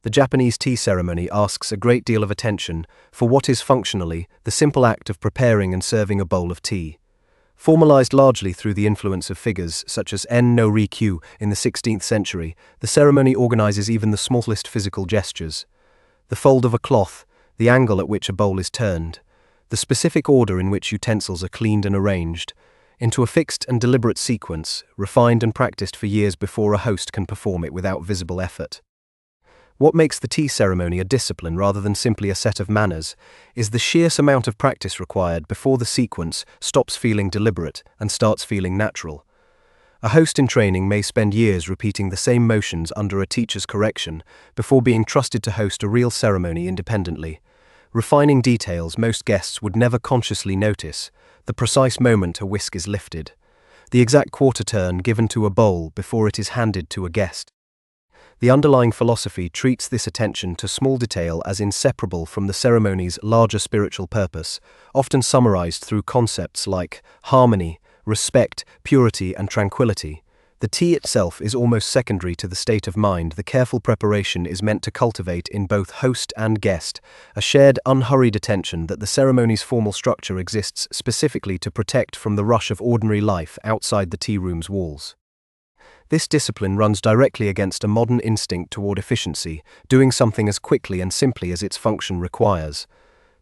The Japanese tea ceremony asks a great deal of attention for what is functionally the simple act of preparing and serving a bowl of tea. Formalized largely through the influence of figures such as En no Rikyu in the 16th century, the ceremony organizes even the smallest physical gestures. The fold of a cloth, the angle at which a bowl is turned, the specific order in which utensils are cleaned and arranged, into a fixed and deliberate sequence, refined and practiced for years before a host can perform it without visible effort. What makes the tea ceremony a discipline rather than simply a set of manners is the sheer amount of practice required before the sequence stops feeling deliberate and starts feeling natural. A host in training may spend years repeating the same motions under a teacher's correction before being trusted to host a real ceremony independently, refining details most guests would never consciously notice, the precise moment a whisk is lifted, the exact quarter turn given to a bowl before it is handed to a guest. The underlying philosophy treats this attention to small detail as inseparable from the ceremony's larger spiritual purpose, often summarized through concepts like harmony, respect, purity, and tranquility. The tea itself is almost secondary to the state of mind the careful preparation is meant to cultivate in both host and guest, a shared, unhurried attention that the ceremony's formal structure exists specifically to protect from the rush of ordinary life outside the tea room's walls. This discipline runs directly against a modern instinct toward efficiency, doing something as quickly and simply as its function requires.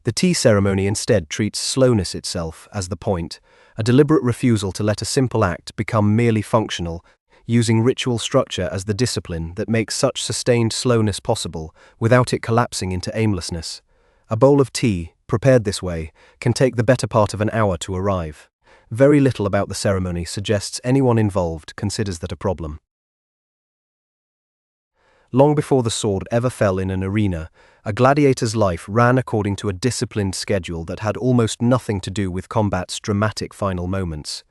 The tea ceremony instead treats slowness itself as the point, a deliberate refusal to let a simple act become merely functional, using ritual structure as the discipline that makes such sustained slowness possible without it collapsing into aimlessness. A bowl of tea, prepared this way, can take the better part of an hour to arrive. Very little about the ceremony suggests anyone involved considers that a problem. Long before the sword ever fell in an arena, a gladiator's life ran according to a disciplined schedule that had almost nothing to do with combat's dramatic final moments.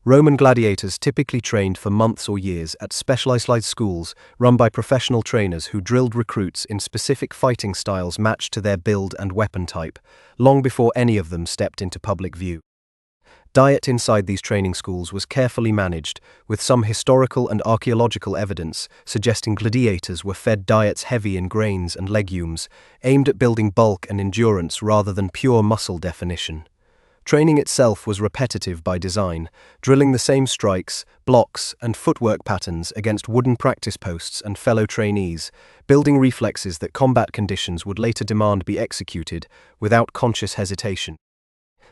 Roman gladiators typically trained for months or years at specialized schools run by professional trainers who drilled recruits in specific fighting styles matched to their build and weapon type, long before any of them stepped into public view. Diet inside these training schools was carefully managed, with some historical and archaeological evidence suggesting gladiators were fed diets heavy in grains and legumes, aimed at building bulk and endurance rather than pure muscle definition. Training itself was repetitive by design, drilling the same strikes, blocks, and footwork patterns against wooden practice posts and fellow trainees, building reflexes that combat conditions would later demand be executed without conscious hesitation.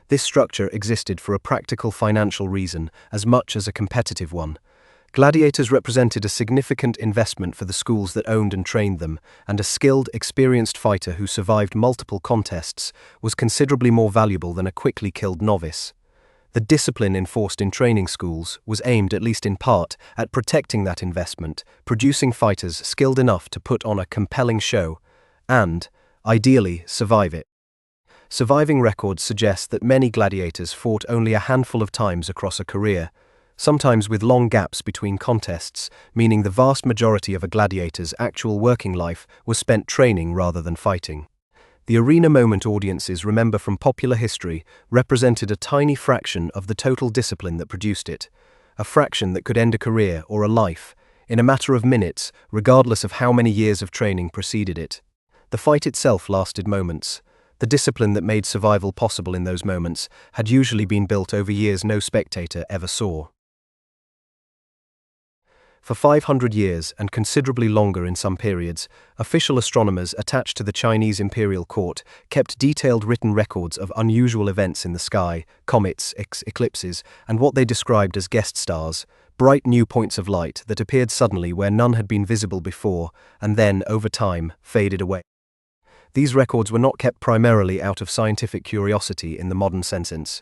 This structure existed for a practical financial reason as much as a competitive one. Gladiators represented a significant investment for the schools that owned and trained them, and a skilled, experienced fighter who survived multiple contests was considerably more valuable than a quickly killed novice. The discipline enforced in training schools was aimed, at least in part, at protecting that investment, producing fighters skilled enough to put on a compelling show, and, ideally, survive it. Surviving records suggest that many gladiators fought only a handful of times across a career, sometimes with long gaps between contests, meaning the vast majority of a gladiator's actual working life was spent training rather than fighting. The arena moment audiences remember from popular history represented a tiny fraction of the total discipline that produced it, a fraction that could end a career or a life, in a matter of minutes, regardless of how many years of training preceded it. The fight itself lasted moments. The discipline that made survival possible in those moments had usually been built over years no spectator ever saw. For 500 years, and considerably longer in some periods, official astronomers attached to the Chinese imperial court kept detailed written records of unusual events in the sky, comets, eclipses, and what they described as guest stars, bright new points of light that appeared suddenly where none had been visible before, and then, over time, faded away. These records were not kept primarily out of scientific curiosity in the modern sense.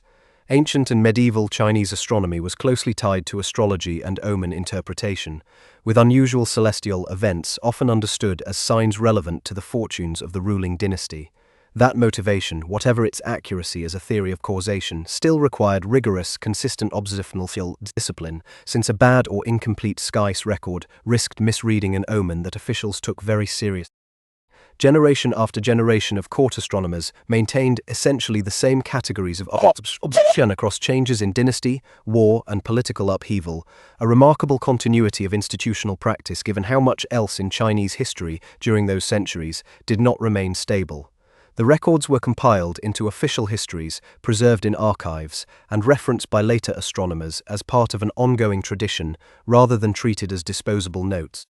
Ancient and medieval Chinese astronomy was closely tied to astrology and omen interpretation, with unusual celestial events often understood as signs relevant to the fortunes of the ruling dynasty. That motivation, whatever its accuracy as a theory of causation, still required rigorous, consistent observational discipline, since a bad or incomplete sky record risked misreading an omen that officials took very seriously. generation after generation of court astronomers maintained essentially the same categories of observation across changes in dynasty, war, and political upheaval, a remarkable continuity of institutional practice given how much else in Chinese history during those centuries did not remain stable. The records were compiled into official histories, preserved in archives, and referenced by later astronomers as part of an ongoing tradition, rather than treated as disposable notes.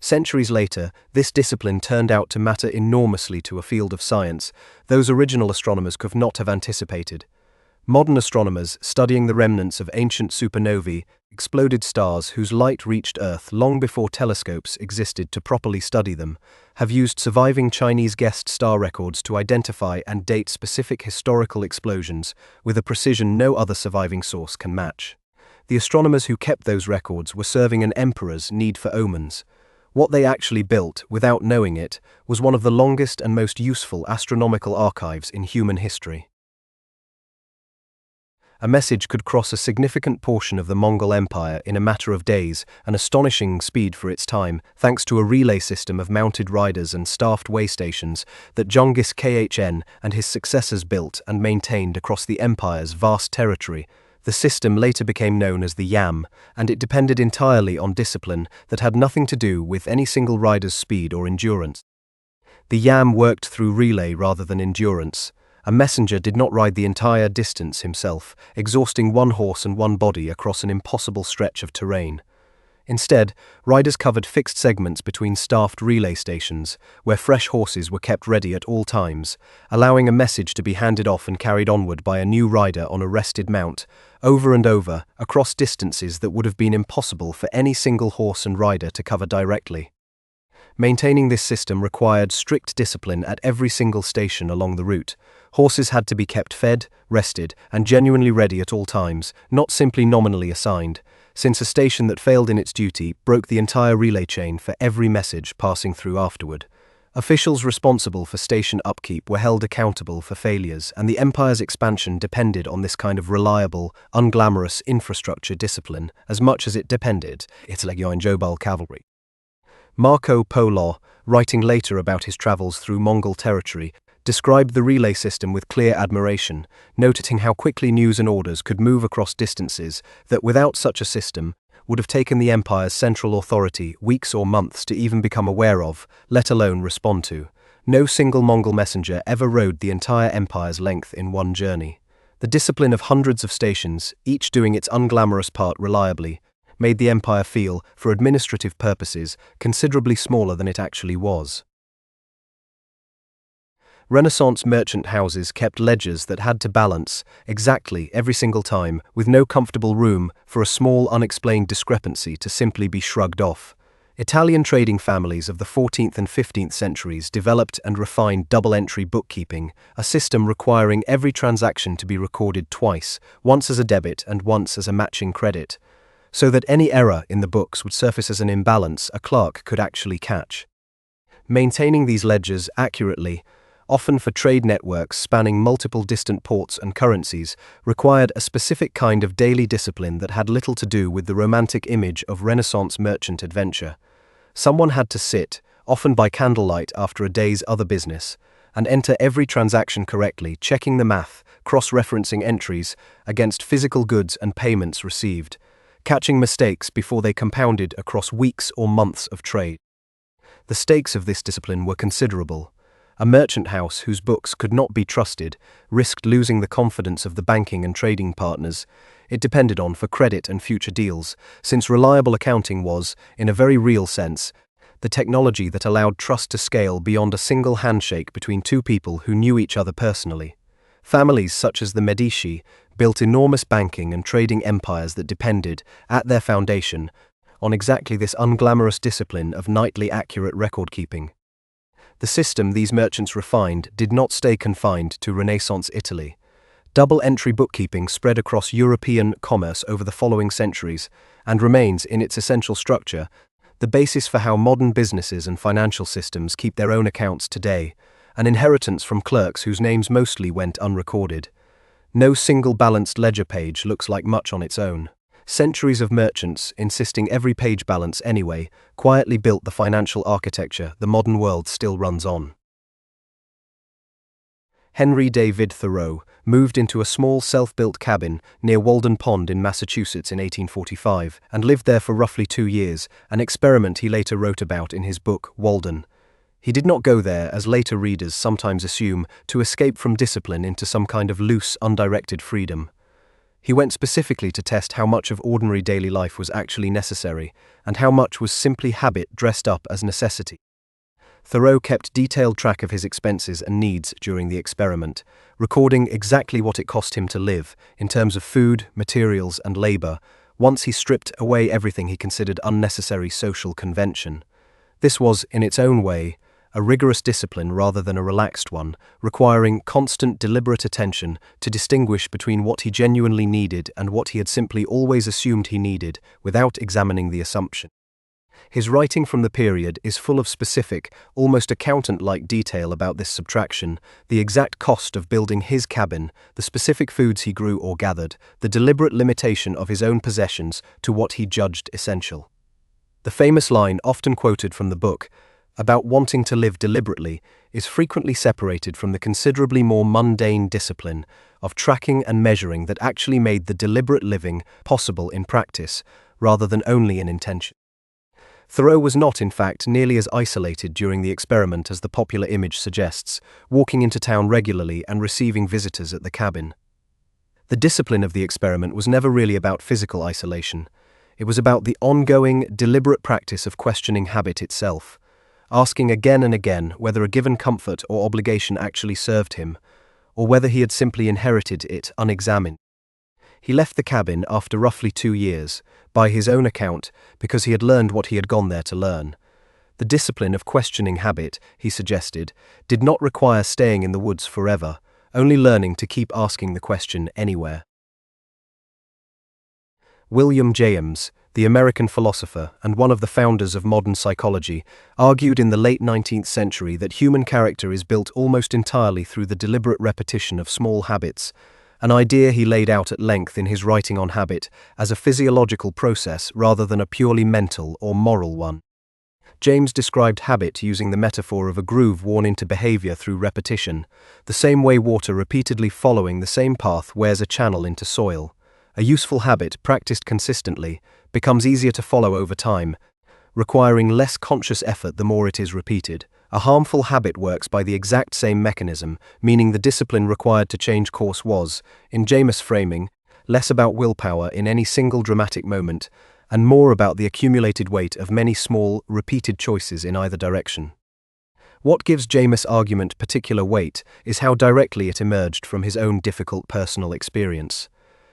Centuries later, this discipline turned out to matter enormously to a field of science those original astronomers could not have anticipated. Modern astronomers, studying the remnants of ancient supernovae, exploded stars whose light reached Earth long before telescopes existed to properly study them, have used surviving Chinese guest star records to identify and date specific historical explosions with a precision no other surviving source can match. The astronomers who kept those records were serving an emperor's need for omens. What they actually built, without knowing it, was one of the longest and most useful astronomical archives in human history. A message could cross a significant portion of the Mongol Empire in a matter of days, an astonishing speed for its time, thanks to a relay system of mounted riders and staffed way stations that Genghis Khan and his successors built and maintained across the empire's vast territory. The system later became known as the Yam, and it depended entirely on discipline that had nothing to do with any single rider's speed or endurance. The Yam worked through relay rather than endurance. A messenger did not ride the entire distance himself, exhausting one horse and one body across an impossible stretch of terrain. Instead, riders covered fixed segments between staffed relay stations, where fresh horses were kept ready at all times, allowing a message to be handed off and carried onward by a new rider on a rested mount, over and over, across distances that would have been impossible for any single horse and rider to cover directly. Maintaining this system required strict discipline at every single station along the route. Horses had to be kept fed, rested, and genuinely ready at all times, not simply nominally assigned, since a station that failed in its duty broke the entire relay chain for every message passing through afterward. Officials responsible for station upkeep were held accountable for failures, and the empire's expansion depended on this kind of reliable, unglamorous infrastructure discipline as much as it depended its Jobal cavalry. Marco Polo, writing later about his travels through Mongol territory, described the relay system with clear admiration, noting how quickly news and orders could move across distances that without such a system would have taken the empire's central authority weeks or months to even become aware of, let alone respond to. No single Mongol messenger ever rode the entire empire's length in one journey. The discipline of hundreds of stations, each doing its unglamorous part reliably, made the empire feel, for administrative purposes, considerably smaller than it actually was. Renaissance merchant houses kept ledgers that had to balance, exactly every single time, with no comfortable room for a small unexplained discrepancy to simply be shrugged off. Italian trading families of the 14th and 15th centuries developed and refined double-entry bookkeeping, a system requiring every transaction to be recorded twice, once as a debit and once as a matching credit, so that any error in the books would surface as an imbalance a clerk could actually catch. Maintaining these ledgers accurately, often for trade networks spanning multiple distant ports and currencies, required a specific kind of daily discipline that had little to do with the romantic image of Renaissance merchant adventure. Someone had to sit, often by candlelight after a day's other business, and enter every transaction correctly, checking the math, cross-referencing entries against physical goods and payments received, catching mistakes before they compounded across weeks or months of trade. The stakes of this discipline were considerable. A merchant house whose books could not be trusted risked losing the confidence of the banking and trading partners it depended on for credit and future deals, since reliable accounting was, in a very real sense, the technology that allowed trust to scale beyond a single handshake between two people who knew each other personally. Families such as the Medici built enormous banking and trading empires that depended, at their foundation, on exactly this unglamorous discipline of nightly accurate record-keeping. The system these merchants refined did not stay confined to Renaissance Italy. Double-entry bookkeeping spread across European commerce over the following centuries, and remains, in its essential structure, the basis for how modern businesses and financial systems keep their own accounts today, an inheritance from clerks whose names mostly went unrecorded. No single balanced ledger page looks like much on its own. Centuries of merchants, insisting every page balance anyway, quietly built the financial architecture the modern world still runs on. Henry David Thoreau moved into a small self-built cabin near Walden Pond in Massachusetts in 1845 and lived there for roughly 2 years, an experiment he later wrote about in his book Walden. He did not go there, as later readers sometimes assume, to escape from discipline into some kind of loose, undirected freedom. He went specifically to test how much of ordinary daily life was actually necessary, and how much was simply habit dressed up as necessity. Thoreau kept detailed track of his expenses and needs during the experiment, recording exactly what it cost him to live, in terms of food, materials, and labor, once he stripped away everything he considered unnecessary social convention. This was, in its own way, a rigorous discipline rather than a relaxed one, requiring constant deliberate attention to distinguish between what he genuinely needed and what he had simply always assumed he needed, without examining the assumption. His writing from the period is full of specific, almost accountant-like detail about this subtraction, the exact cost of building his cabin, the specific foods he grew or gathered, the deliberate limitation of his own possessions to what he judged essential. The famous line, often quoted from the book, about wanting to live deliberately, is frequently separated from the considerably more mundane discipline of tracking and measuring that actually made the deliberate living possible in practice, rather than only in intention. Thoreau was not, in fact, nearly as isolated during the experiment as the popular image suggests, walking into town regularly and receiving visitors at the cabin. The discipline of the experiment was never really about physical isolation. It was about the ongoing, deliberate practice of questioning habit itself, asking again and again whether a given comfort or obligation actually served him, or whether he had simply inherited it unexamined. He left the cabin after roughly 2 years, by his own account, because he had learned what he had gone there to learn. The discipline of questioning habit, he suggested, did not require staying in the woods forever, only learning to keep asking the question anywhere. William James, the American philosopher and one of the founders of modern psychology, argued in the late 19th century that human character is built almost entirely through the deliberate repetition of small habits, an idea he laid out at length in his writing on habit as a physiological process rather than a purely mental or moral one. James described habit using the metaphor of a groove worn into behavior through repetition, the same way water repeatedly following the same path wears a channel into soil. A useful habit, practiced consistently, becomes easier to follow over time, requiring less conscious effort the more it is repeated. A harmful habit works by the exact same mechanism, meaning the discipline required to change course was, in James' framing, less about willpower in any single dramatic moment, and more about the accumulated weight of many small, repeated choices in either direction. What gives James' argument particular weight is how directly it emerged from his own difficult personal experience.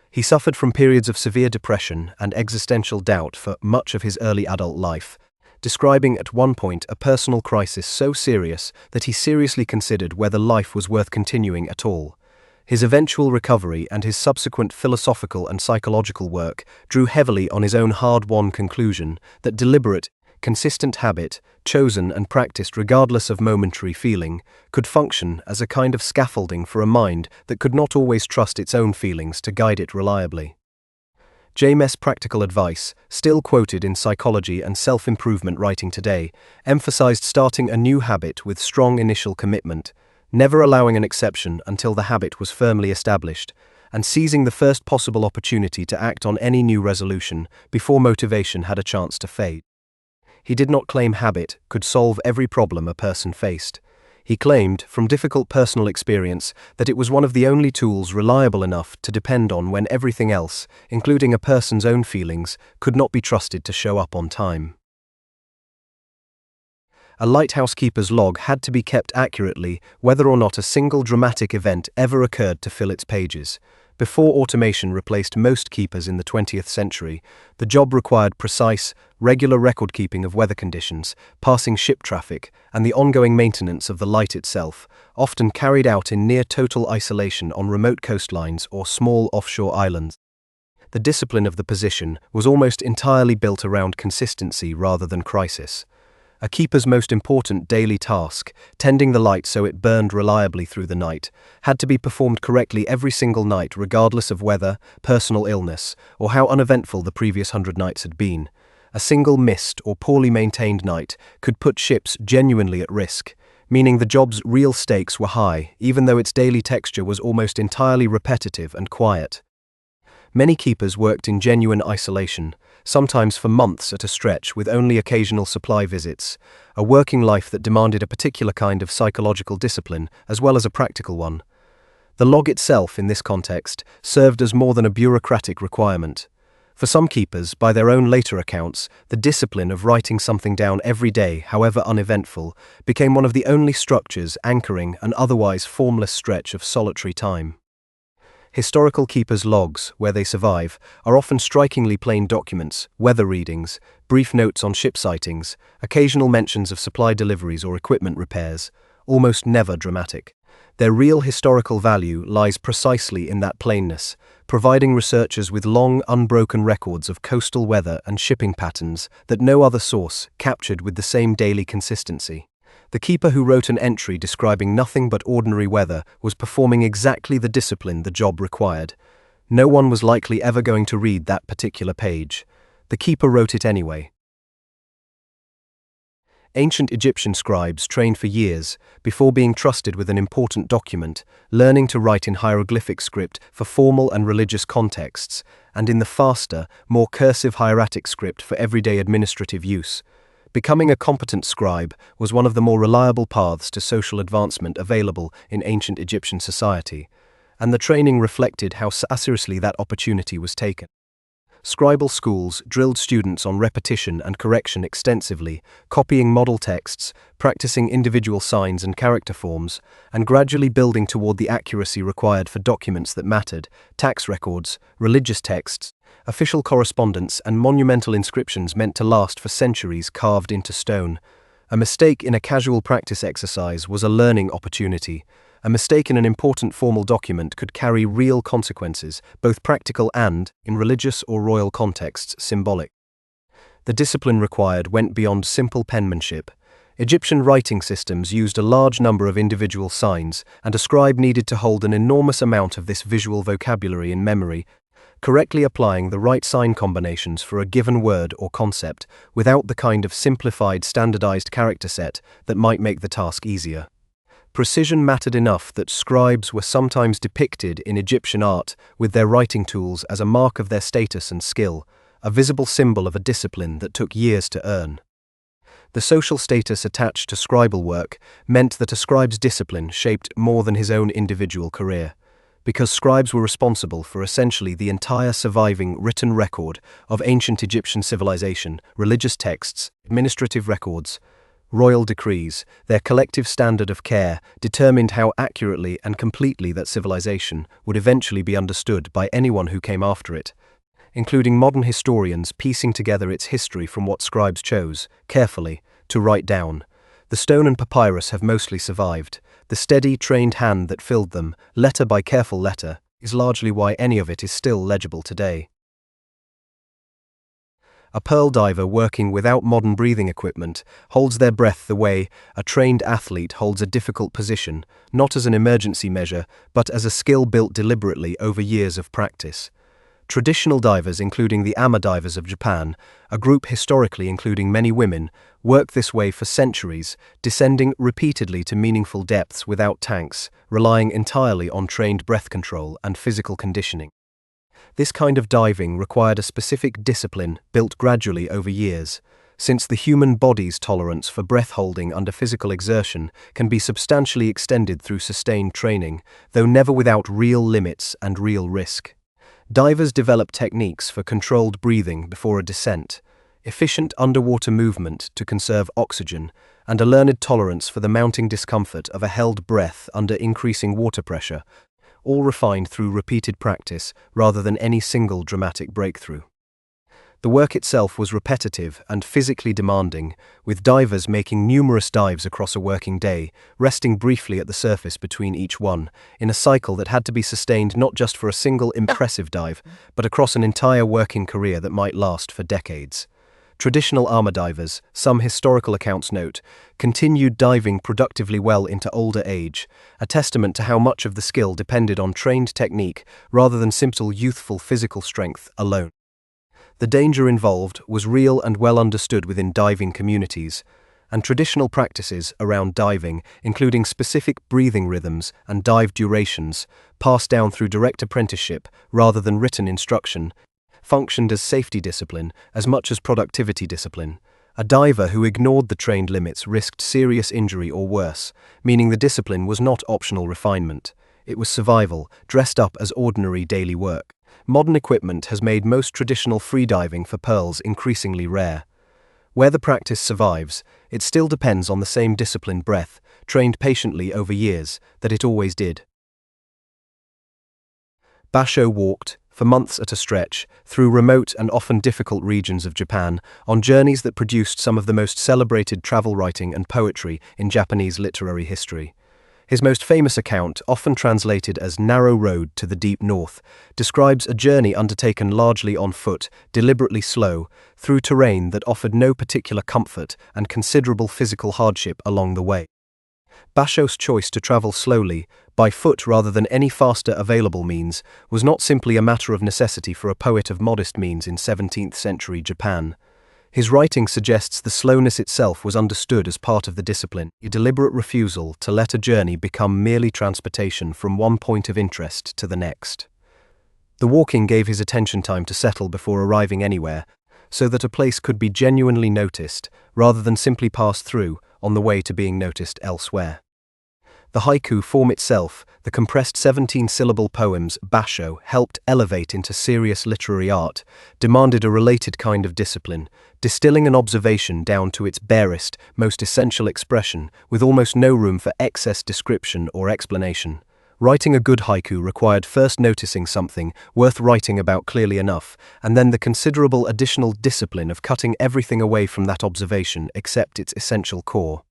He suffered from periods of severe depression and existential doubt for much of his early adult life, describing at one point a personal crisis so serious that he seriously considered whether life was worth continuing at all. His eventual recovery and his subsequent philosophical and psychological work drew heavily on his own hard-won conclusion that deliberate, consistent habit, chosen and practiced regardless of momentary feeling, could function as a kind of scaffolding for a mind that could not always trust its own feelings to guide it reliably. James' practical advice, still quoted in psychology and self-improvement writing today, emphasized starting a new habit with strong initial commitment, never allowing an exception until the habit was firmly established, and seizing the first possible opportunity to act on any new resolution before motivation had a chance to fade. He did not claim habit could solve every problem a person faced. He claimed, from difficult personal experience, that it was one of the only tools reliable enough to depend on when everything else, including a person's own feelings, could not be trusted to show up on time. A lighthouse keeper's log had to be kept accurately whether or not a single dramatic event ever occurred to fill its pages. Before automation replaced most keepers in the 20th century, the job required precise, regular record-keeping of weather conditions, passing ship traffic, and the ongoing maintenance of the light itself, often carried out in near-total isolation on remote coastlines or small offshore islands. The discipline of the position was almost entirely built around consistency rather than crisis. A keeper's most important daily task, tending the light so it burned reliably through the night, had to be performed correctly every single night regardless of weather, personal illness, or how uneventful the previous 100 nights had been. A single missed or poorly maintained night could put ships genuinely at risk, meaning the job's real stakes were high, even though its daily texture was almost entirely repetitive and quiet. Many keepers worked in genuine isolation, sometimes for months at a stretch with only occasional supply visits, a working life that demanded a particular kind of psychological discipline as well as a practical one. The log itself, in this context, served as more than a bureaucratic requirement. For some keepers, by their own later accounts, the discipline of writing something down every day, however uneventful, became one of the only structures anchoring an otherwise formless stretch of solitary time. Historical keepers' logs, where they survive, are often strikingly plain documents, weather readings, brief notes on ship sightings, occasional mentions of supply deliveries or equipment repairs, almost never dramatic. Their real historical value lies precisely in that plainness, providing researchers with long, unbroken records of coastal weather and shipping patterns that no other source captured with the same daily consistency. The keeper who wrote an entry describing nothing but ordinary weather was performing exactly the discipline the job required. No one was likely ever going to read that particular page. The keeper wrote it anyway. Ancient Egyptian scribes trained for years before being trusted with an important document, learning to write in hieroglyphic script for formal and religious contexts, and in the faster, more cursive hieratic script for everyday administrative use. Becoming a competent scribe was one of the more reliable paths to social advancement available in ancient Egyptian society, and the training reflected how seriously that opportunity was taken. Scribal schools drilled students on repetition and correction extensively, copying model texts, practicing individual signs and character forms, and gradually building toward the accuracy required for documents that mattered: tax records, religious texts, official correspondence, and monumental inscriptions meant to last for centuries carved into stone. A mistake in a casual practice exercise was a learning opportunity. A mistake in an important formal document could carry real consequences, both practical and, in religious or royal contexts, symbolic. The discipline required went beyond simple penmanship. Egyptian writing systems used a large number of individual signs, and a scribe needed to hold an enormous amount of this visual vocabulary in memory, correctly applying the right sign combinations for a given word or concept without the kind of simplified, standardized character set that might make the task easier. Precision mattered enough that scribes were sometimes depicted in Egyptian art with their writing tools as a mark of their status and skill, a visible symbol of a discipline that took years to earn. The social status attached to scribal work meant that a scribe's discipline shaped more than his own individual career, because scribes were responsible for essentially the entire surviving written record of ancient Egyptian civilization, religious texts, administrative records, royal decrees. Their collective standard of care determined how accurately and completely that civilization would eventually be understood by anyone who came after it, including modern historians piecing together its history from what scribes chose, carefully, to write down. The stone and papyrus have mostly survived. The steady, trained hand that filled them, letter by careful letter, is largely why any of it is still legible today. A pearl diver working without modern breathing equipment holds their breath the way a trained athlete holds a difficult position, not as an emergency measure, but as a skill built deliberately over years of practice. Traditional divers, including the Ama divers of Japan, a group historically including many women, work this way for centuries, descending repeatedly to meaningful depths without tanks, relying entirely on trained breath control and physical conditioning. This kind of diving required a specific discipline built gradually over years, since the human body's tolerance for breath holding under physical exertion can be substantially extended through sustained training, though never without real limits and real risk. Divers develop techniques for controlled breathing before a descent, efficient underwater movement to conserve oxygen, and a learned tolerance for the mounting discomfort of a held breath under increasing water pressure, all refined through repeated practice rather than any single dramatic breakthrough. The work itself was repetitive and physically demanding, with divers making numerous dives across a working day, resting briefly at the surface between each one, in a cycle that had to be sustained not just for a single impressive dive, but across an entire working career that might last for decades. Traditional armor divers, some historical accounts note, continued diving productively well into older age, a testament to how much of the skill depended on trained technique rather than simple youthful physical strength alone. The danger involved was real and well understood within diving communities, and traditional practices around diving, including specific breathing rhythms and dive durations, passed down through direct apprenticeship rather than written instruction, functioned as safety discipline as much as productivity discipline. A diver who ignored the trained limits risked serious injury or worse, meaning the discipline was not optional refinement. It was survival, dressed up as ordinary daily work. Modern equipment has made most traditional freediving for pearls increasingly rare. Where the practice survives, it still depends on the same disciplined breath, trained patiently over years, that it always did. Basho walked, for months at a stretch, through remote and often difficult regions of Japan, on journeys that produced some of the most celebrated travel writing and poetry in Japanese literary history. His most famous account, often translated as Narrow Road to the Deep North, describes a journey undertaken largely on foot, deliberately slow, through terrain that offered no particular comfort and considerable physical hardship along the way. Basho's choice to travel slowly, by foot rather than any faster available means, was not simply a matter of necessity for a poet of modest means in 17th century Japan. His writing suggests the slowness itself was understood as part of the discipline, a deliberate refusal to let a journey become merely transportation from one point of interest to the next. The walking gave his attention time to settle before arriving anywhere, so that a place could be genuinely noticed, rather than simply passed through, on the way to being noticed elsewhere. The haiku form itself, the compressed 17-syllable poems basho helped elevate into serious literary art, demanded a related kind of discipline, distilling an observation down to its barest, most essential expression, with almost no room for excess description or explanation. Writing a good haiku required first noticing something worth writing about clearly enough, and then the considerable additional discipline of cutting everything away from that observation except its essential core.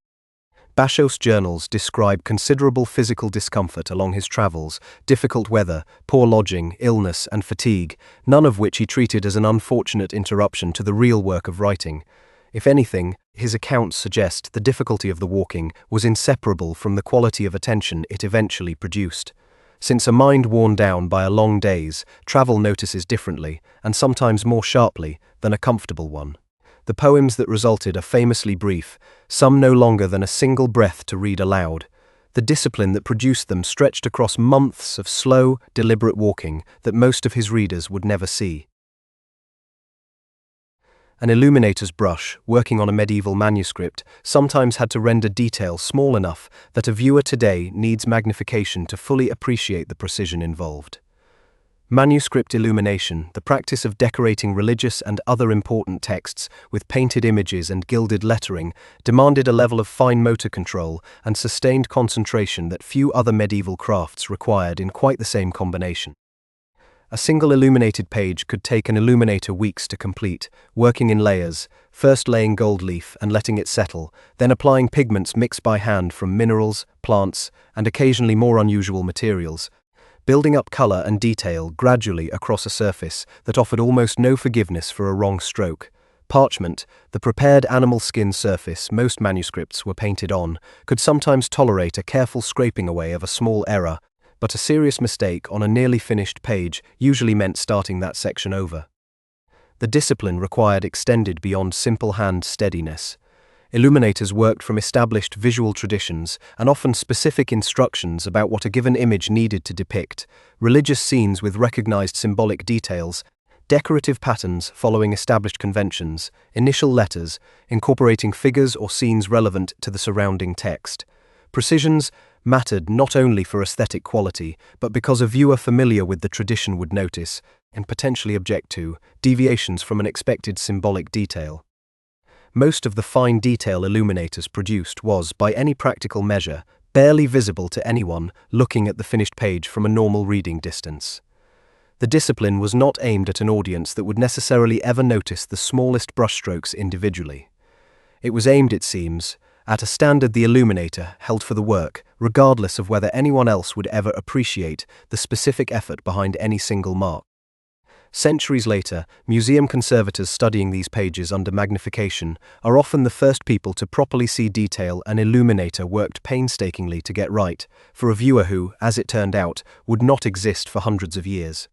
Basho's journals describe considerable physical discomfort along his travels, difficult weather, poor lodging, illness, and fatigue, none of which he treated as an unfortunate interruption to the real work of writing. If anything, his accounts suggest the difficulty of the walking was inseparable from the quality of attention it eventually produced. Since a mind worn down by a long days, travel notices differently, and sometimes more sharply, than a comfortable one. The poems that resulted are famously brief, some no longer than a single breath to read aloud. The discipline that produced them stretched across months of slow, deliberate walking that most of his readers would never see. An illuminator's brush, working on a medieval manuscript, sometimes had to render detail small enough that a viewer today needs magnification to fully appreciate the precision involved. Manuscript illumination, the practice of decorating religious and other important texts with painted images and gilded lettering, demanded a level of fine motor control and sustained concentration that few other medieval crafts required in quite the same combination. A single illuminated page could take an illuminator weeks to complete, working in layers, first laying gold leaf and letting it settle, then applying pigments mixed by hand from minerals, plants, and occasionally more unusual materials, building up color and detail gradually across a surface that offered almost no forgiveness for a wrong stroke. Parchment, the prepared animal skin surface most manuscripts were painted on, could sometimes tolerate a careful scraping away of a small error, but a serious mistake on a nearly finished page usually meant starting that section over. The discipline required extended beyond simple hand steadiness. Illuminators worked from established visual traditions and often specific instructions about what a given image needed to depict, religious scenes with recognized symbolic details, decorative patterns following established conventions, initial letters, incorporating figures or scenes relevant to the surrounding text. Precisions mattered not only for aesthetic quality, but because a viewer familiar with the tradition would notice, and potentially object to, deviations from an expected symbolic detail. Most of the fine detail illuminators produced was, by any practical measure, barely visible to anyone looking at the finished page from a normal reading distance. The discipline was not aimed at an audience that would necessarily ever notice the smallest brushstrokes individually. It was aimed, it seems, at a standard the illuminator held for the work, regardless of whether anyone else would ever appreciate the specific effort behind any single mark. Centuries later, museum conservators studying these pages under magnification are often the first people to properly see detail an illuminator worked painstakingly to get right, for a viewer who, as it turned out, would not exist for hundreds of years.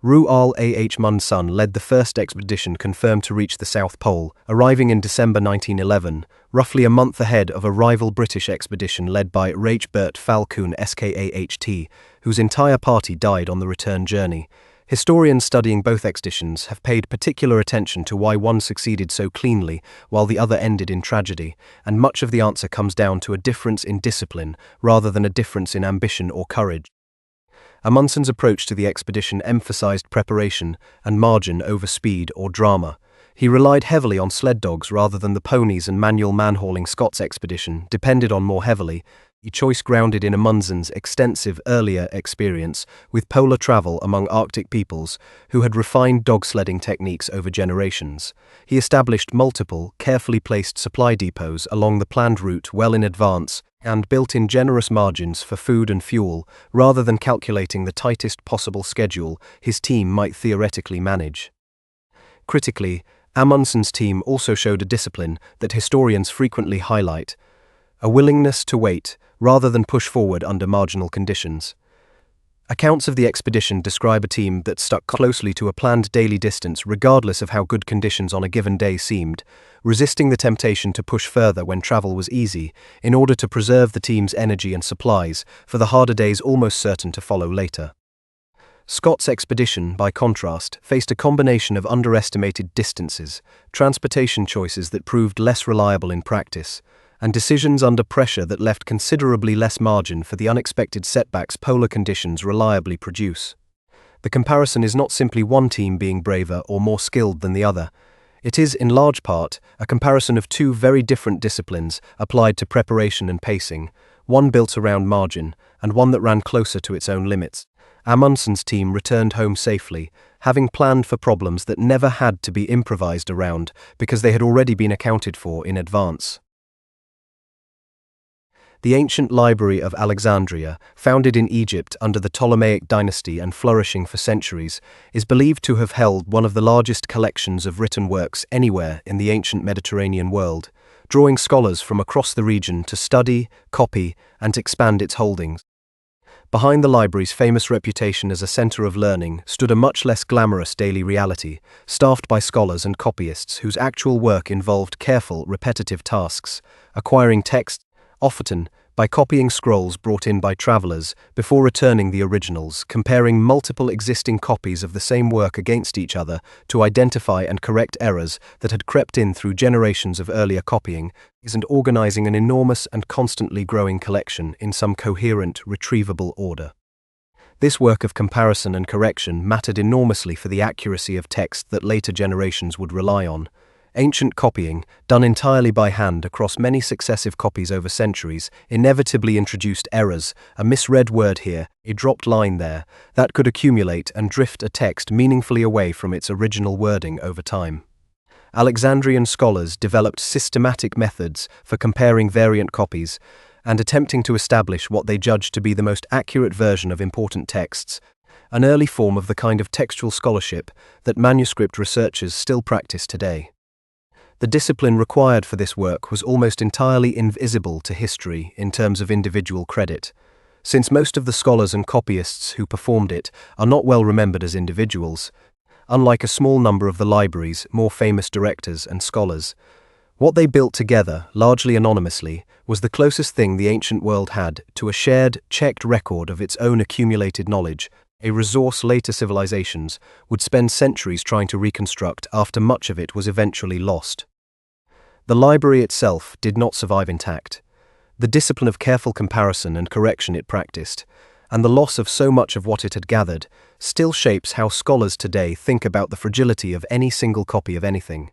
Ru'al Mun Sun led the first expedition confirmed to reach the South Pole, arriving in December 1911, roughly a month ahead of a rival British expedition led by Rachbert Falcon Skaht, whose entire party died on the return journey. Historians studying both expeditions have paid particular attention to why one succeeded so cleanly while the other ended in tragedy, and much of the answer comes down to a difference in discipline rather than a difference in ambition or courage. Amundsen's approach to the expedition emphasized preparation and margin over speed or drama. He relied heavily on sled dogs rather than the ponies, and manual man-hauling. Scott's expedition depended on more heavily, a choice grounded in Amundsen's extensive earlier experience with polar travel among Arctic peoples who had refined dog sledding techniques over generations. He established multiple, carefully placed supply depots along the planned route well in advance and built in generous margins for food and fuel rather than calculating the tightest possible schedule his team might theoretically manage. Critically, Amundsen's team also showed a discipline that historians frequently highlight, a willingness to wait rather than push forward under marginal conditions. Accounts of the expedition describe a team that stuck closely to a planned daily distance regardless of how good conditions on a given day seemed, resisting the temptation to push further when travel was easy in order to preserve the team's energy and supplies for the harder days almost certain to follow later. Scott's expedition, by contrast, faced a combination of underestimated distances, transportation choices that proved less reliable in practice, and decisions under pressure that left considerably less margin for the unexpected setbacks polar conditions reliably produce. The comparison is not simply one team being braver or more skilled than the other. It is, in large part, a comparison of two very different disciplines applied to preparation and pacing, one built around margin and one that ran closer to its own limits. Amundsen's team returned home safely, having planned for problems that never had to be improvised around because they had already been accounted for in advance. The ancient library of Alexandria, founded in Egypt under the Ptolemaic dynasty and flourishing for centuries, is believed to have held one of the largest collections of written works anywhere in the ancient Mediterranean world, drawing scholars from across the region to study, copy, and expand its holdings. Behind the library's famous reputation as a center of learning stood a much less glamorous daily reality, staffed by scholars and copyists whose actual work involved careful, repetitive tasks, acquiring texts, often by copying scrolls brought in by travelers before returning the originals, comparing multiple existing copies of the same work against each other to identify and correct errors that had crept in through generations of earlier copying, and organizing an enormous and constantly growing collection in some coherent, retrievable order. This work of comparison and correction mattered enormously for the accuracy of text that later generations would rely on. Ancient copying, done entirely by hand across many successive copies over centuries, inevitably introduced errors, a misread word here, a dropped line there, that could accumulate and drift a text meaningfully away from its original wording over time. Alexandrian scholars developed systematic methods for comparing variant copies and attempting to establish what they judged to be the most accurate version of important texts, an early form of the kind of textual scholarship that manuscript researchers still practice today. The discipline required for this work was almost entirely invisible to history in terms of individual credit, since most of the scholars and copyists who performed it are not well remembered as individuals, unlike a small number of the library's more famous directors and scholars. What they built together, largely anonymously, was the closest thing the ancient world had to a shared, checked record of its own accumulated knowledge, a resource later civilizations would spend centuries trying to reconstruct after much of it was eventually lost. The library itself did not survive intact. The discipline of careful comparison and correction it practiced, and the loss of so much of what it had gathered, still shapes how scholars today think about the fragility of any single copy of anything.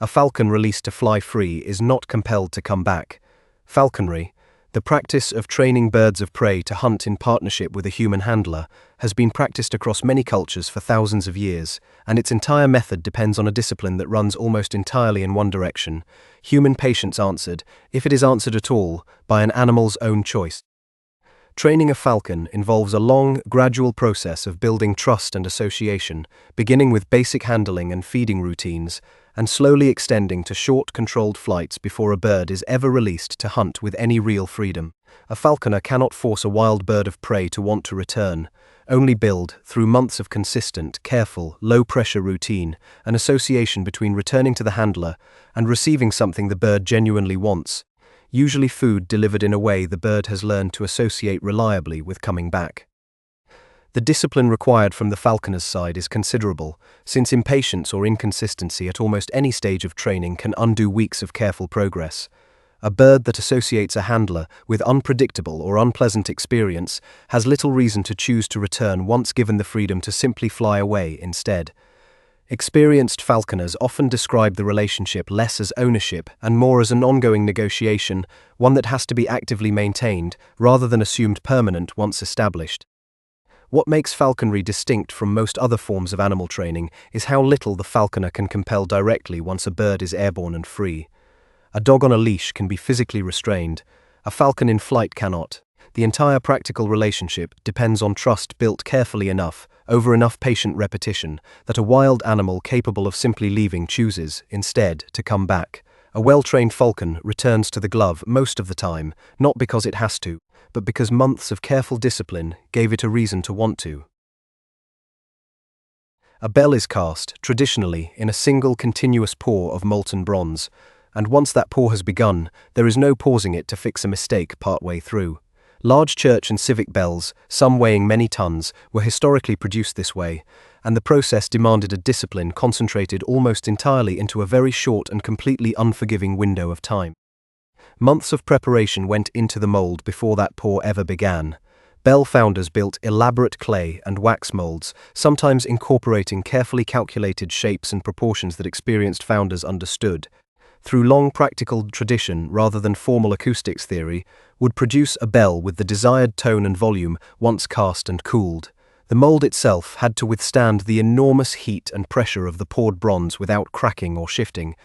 A falcon released to fly free is not compelled to come back. Falconry, the practice of training birds of prey to hunt in partnership with a human handler, has been practiced across many cultures for thousands of years, and its entire method depends on a discipline that runs almost entirely in one direction: human patience answered, if it is answered at all, by an animal's own choice. Training a falcon involves a long, gradual process of building trust and association, beginning with basic handling and feeding routines, and slowly extending to short, controlled flights before a bird is ever released to hunt with any real freedom. A falconer cannot force a wild bird of prey to want to return, only build, through months of consistent, careful, low-pressure routine, an association between returning to the handler and receiving something the bird genuinely wants, usually food delivered in a way the bird has learned to associate reliably with coming back. The discipline required from the falconer's side is considerable, since impatience or inconsistency at almost any stage of training can undo weeks of careful progress. A bird that associates a handler with unpredictable or unpleasant experience has little reason to choose to return once given the freedom to simply fly away instead. Experienced falconers often describe the relationship less as ownership and more as an ongoing negotiation, one that has to be actively maintained, rather than assumed permanent once established. What makes falconry distinct from most other forms of animal training is how little the falconer can compel directly once a bird is airborne and free. A dog on a leash can be physically restrained. A falcon in flight cannot. The entire practical relationship depends on trust built carefully enough, over enough patient repetition, that a wild animal capable of simply leaving chooses, instead, to come back. A well-trained falcon returns to the glove most of the time, not because it has to, but because months of careful discipline gave it a reason to want to. A bell is cast, traditionally, in a single continuous pour of molten bronze, and once that pour has begun, there is no pausing it to fix a mistake partway through. Large church and civic bells, some weighing many tons, were historically produced this way, and the process demanded a discipline concentrated almost entirely into a very short and completely unforgiving window of time. Months of preparation went into the mold before that pour ever began. Bell founders built elaborate clay and wax molds, sometimes incorporating carefully calculated shapes and proportions that experienced founders understood. Through long practical tradition rather than formal acoustics theory, would produce a bell with the desired tone and volume once cast and cooled. The mold itself had to withstand the enormous heat and pressure of the poured bronze without cracking or shifting,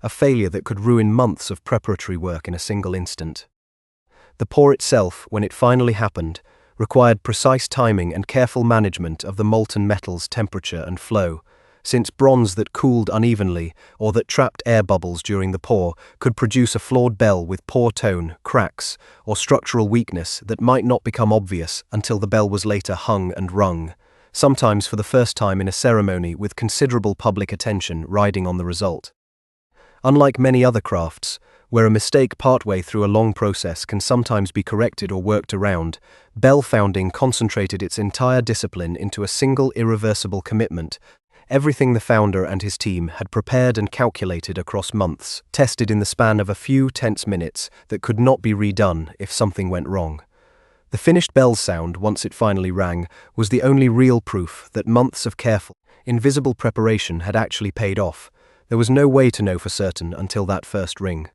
a failure that could ruin months of preparatory work in a single instant. The pour itself, when it finally happened, required precise timing and careful management of the molten metal's temperature and flow, since bronze that cooled unevenly or that trapped air bubbles during the pour could produce a flawed bell with poor tone, cracks, or structural weakness that might not become obvious until the bell was later hung and rung, sometimes for the first time in a ceremony with considerable public attention riding on the result. Unlike many other crafts, where a mistake partway through a long process can sometimes be corrected or worked around, bell founding concentrated its entire discipline into a single irreversible commitment. Everything the founder and his team had prepared and calculated across months, tested in the span of a few tense minutes that could not be redone if something went wrong. The finished bell's sound, once it finally rang, was the only real proof that months of careful, invisible preparation had actually paid off. There was no way to know for certain until that first ring.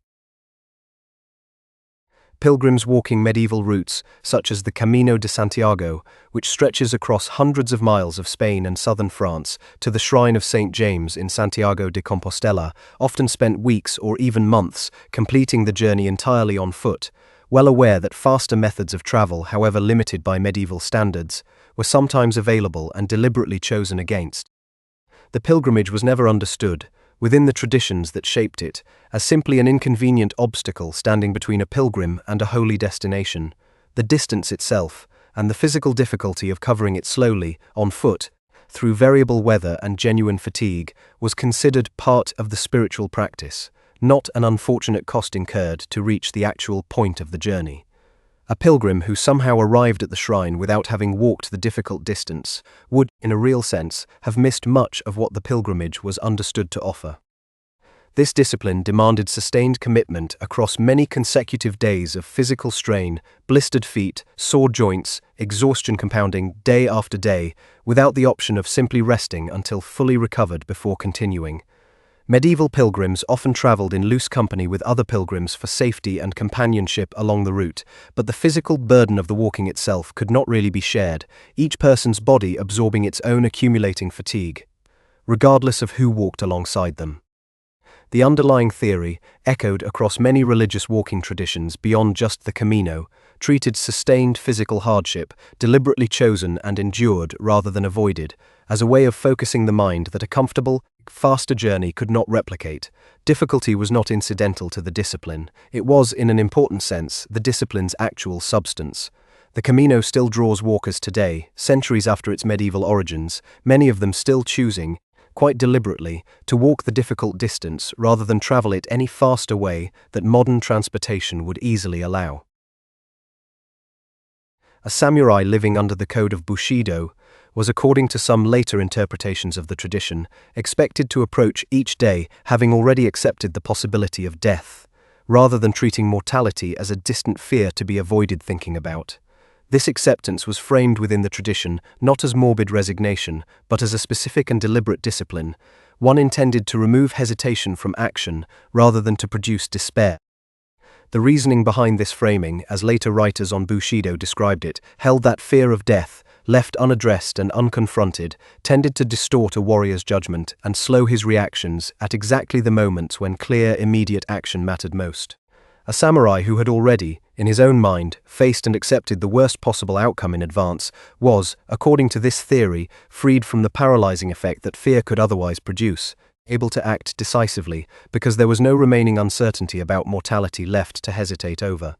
Pilgrims walking medieval routes, such as the Camino de Santiago, which stretches across hundreds of miles of Spain and southern France, to the shrine of St. James in Santiago de Compostela, often spent weeks or even months completing the journey entirely on foot, well aware that faster methods of travel, however limited by medieval standards, were sometimes available and deliberately chosen against. The pilgrimage was never understood, within the traditions that shaped it, as simply an inconvenient obstacle standing between a pilgrim and a holy destination. The distance itself, and the physical difficulty of covering it slowly, on foot, through variable weather and genuine fatigue, was considered part of the spiritual practice, not an unfortunate cost incurred to reach the actual point of the journey. A pilgrim who somehow arrived at the shrine without having walked the difficult distance would, in a real sense, have missed much of what the pilgrimage was understood to offer. This discipline demanded sustained commitment across many consecutive days of physical strain, blistered feet, sore joints, exhaustion compounding day after day, without the option of simply resting until fully recovered before continuing. Medieval pilgrims often traveled in loose company with other pilgrims for safety and companionship along the route, but the physical burden of the walking itself could not really be shared, each person's body absorbing its own accumulating fatigue, regardless of who walked alongside them. The underlying theory, echoed across many religious walking traditions beyond just the Camino, treated sustained physical hardship, deliberately chosen and endured rather than avoided, as a way of focusing the mind that a comfortable, faster journey could not replicate. Difficulty was not incidental to the discipline. It was, in an important sense, the discipline's actual substance. The Camino still draws walkers today, centuries after its medieval origins, many of them still choosing, quite deliberately, to walk the difficult distance rather than travel it any faster way that modern transportation would easily allow. A samurai living under the code of Bushido was, according to some later interpretations of the tradition, expected to approach each day having already accepted the possibility of death, rather than treating mortality as a distant fear to be avoided thinking about. This acceptance was framed within the tradition not as morbid resignation, but as a specific and deliberate discipline, one intended to remove hesitation from action rather than to produce despair. The reasoning behind this framing, as later writers on Bushido described it, held that fear of death, left unaddressed and unconfronted, tended to distort a warrior's judgment and slow his reactions at exactly the moments when clear, immediate action mattered most. A samurai who had already, in his own mind, faced and accepted the worst possible outcome in advance was, according to this theory, freed from the paralyzing effect that fear could otherwise produce, able to act decisively because there was no remaining uncertainty about mortality left to hesitate over.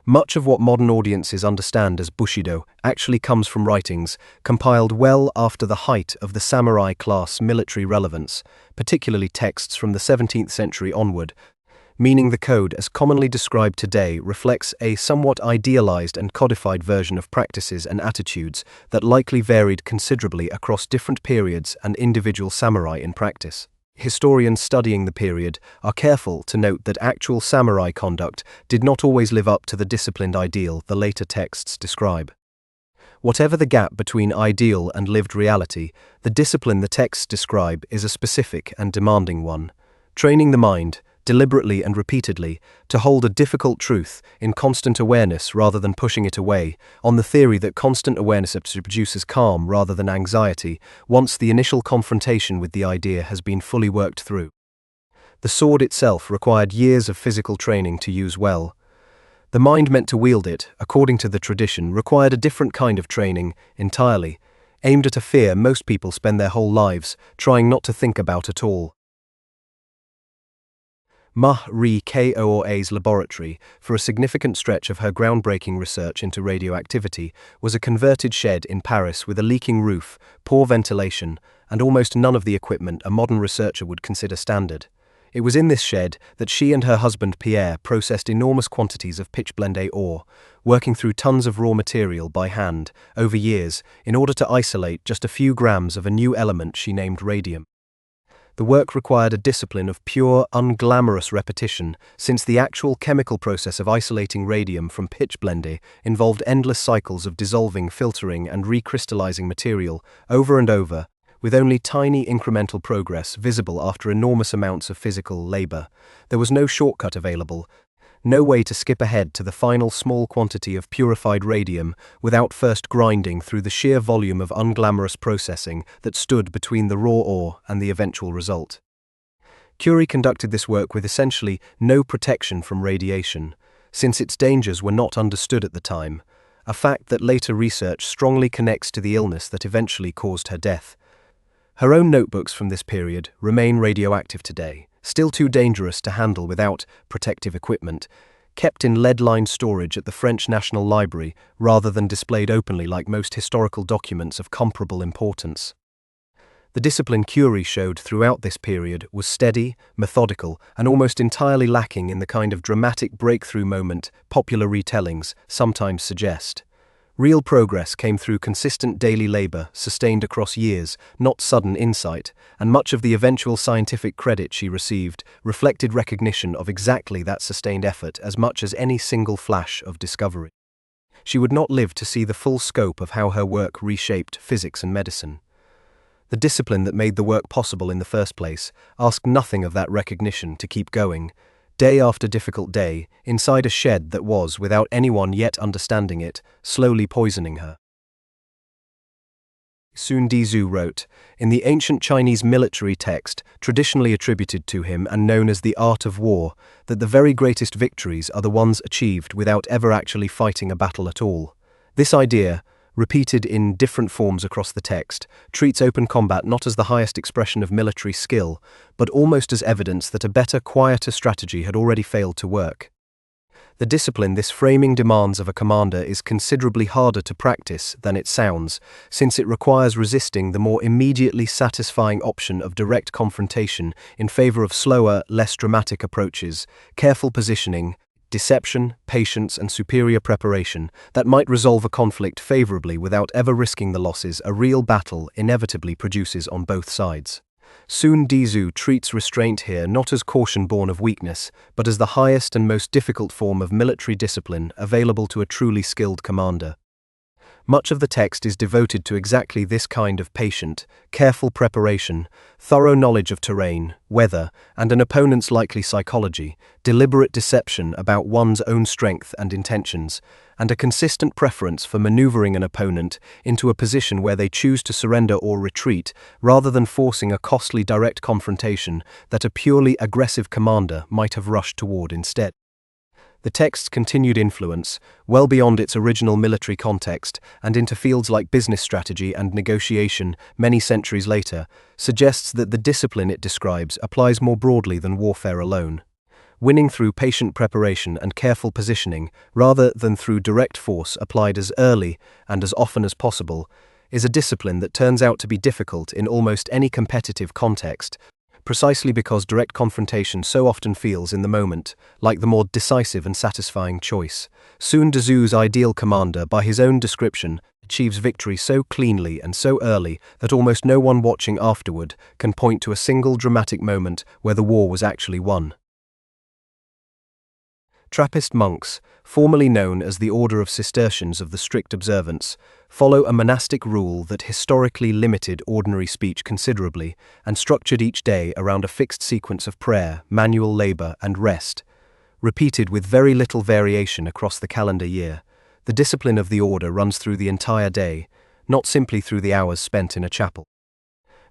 Much of what modern audiences understand as Bushido actually comes from writings compiled well after the height of the samurai class military relevance, particularly texts from the 17th century onward, meaning the code as commonly described today reflects a somewhat idealized and codified version of practices and attitudes that likely varied considerably across different periods and individual samurai in practice. Historians studying the period are careful to note that actual samurai conduct did not always live up to the disciplined ideal the later texts describe. Whatever the gap between ideal and lived reality, the discipline the texts describe is a specific and demanding one, training the mind, deliberately and repeatedly, to hold a difficult truth in constant awareness rather than pushing it away, on the theory that constant awareness produces calm rather than anxiety, once the initial confrontation with the idea has been fully worked through. The sword itself required years of physical training to use well. The mind meant to wield it, according to the tradition, required a different kind of training, entirely, aimed at a fear most people spend their whole lives trying not to think about at all. Marie Koa's laboratory, for a significant stretch of her groundbreaking research into radioactivity, was a converted shed in Paris with a leaking roof, poor ventilation, and almost none of the equipment a modern researcher would consider standard. It was in this shed that she and her husband Pierre processed enormous quantities of pitchblende ore, working through tons of raw material by hand, over years, in order to isolate just a few grams of a new element she named radium. The work required a discipline of pure, unglamorous repetition, since the actual chemical process of isolating radium from pitchblende involved endless cycles of dissolving, filtering, and recrystallizing material, over and over, with only tiny incremental progress visible after enormous amounts of physical labor. There was no shortcut available, no way to skip ahead to the final small quantity of purified radium without first grinding through the sheer volume of unglamorous processing that stood between the raw ore and the eventual result. Curie conducted this work with essentially no protection from radiation, since its dangers were not understood at the time, a fact that later research strongly connects to the illness that eventually caused her death. Her own notebooks from this period remain radioactive today, still too dangerous to handle without protective equipment, kept in lead-lined storage at the French National Library rather than displayed openly like most historical documents of comparable importance. The discipline Curie showed throughout this period was steady, methodical, and almost entirely lacking in the kind of dramatic breakthrough moment popular retellings sometimes suggest. Real progress came through consistent daily labor sustained across years, not sudden insight, and much of the eventual scientific credit she received reflected recognition of exactly that sustained effort as much as any single flash of discovery. She would not live to see the full scope of how her work reshaped physics and medicine. The discipline that made the work possible in the first place asked nothing of that recognition to keep going, day after difficult day, inside a shed that was, without anyone yet understanding it, slowly poisoning her. Sun Tzu wrote, in the ancient Chinese military text, traditionally attributed to him and known as the art of war, that the very greatest victories are the ones achieved without ever actually fighting a battle at all. This idea, repeated in different forms across the text, treats open combat not as the highest expression of military skill, but almost as evidence that a better, quieter strategy had already failed to work. The discipline this framing demands of a commander is considerably harder to practice than it sounds, since it requires resisting the more immediately satisfying option of direct confrontation in favor of slower, less dramatic approaches, careful positioning, deception, patience, and superior preparation that might resolve a conflict favorably without ever risking the losses a real battle inevitably produces on both sides. Sun Tzu treats restraint here not as caution born of weakness, but as the highest and most difficult form of military discipline available to a truly skilled commander. Much of the text is devoted to exactly this kind of patient, careful preparation, thorough knowledge of terrain, weather, and an opponent's likely psychology, deliberate deception about one's own strength and intentions, and a consistent preference for maneuvering an opponent into a position where they choose to surrender or retreat, rather than forcing a costly direct confrontation that a purely aggressive commander might have rushed toward instead. The text's continued influence, well beyond its original military context and into fields like business strategy and negotiation many centuries later, suggests that the discipline it describes applies more broadly than warfare alone. Winning through patient preparation and careful positioning, rather than through direct force applied as early and as often as possible, is a discipline that turns out to be difficult in almost any competitive context, precisely because direct confrontation so often feels in the moment like the more decisive and satisfying choice. Sun Tzu's ideal commander, by his own description, achieves victory so cleanly and so early that almost no one watching afterward can point to a single dramatic moment where the war was actually won. Trappist monks, formerly known as the Order of Cistercians of the Strict Observance, follow a monastic rule that historically limited ordinary speech considerably and structured each day around a fixed sequence of prayer, manual labor, and rest, repeated with very little variation across the calendar year. The discipline of the order runs through the entire day, not simply through the hours spent in a chapel.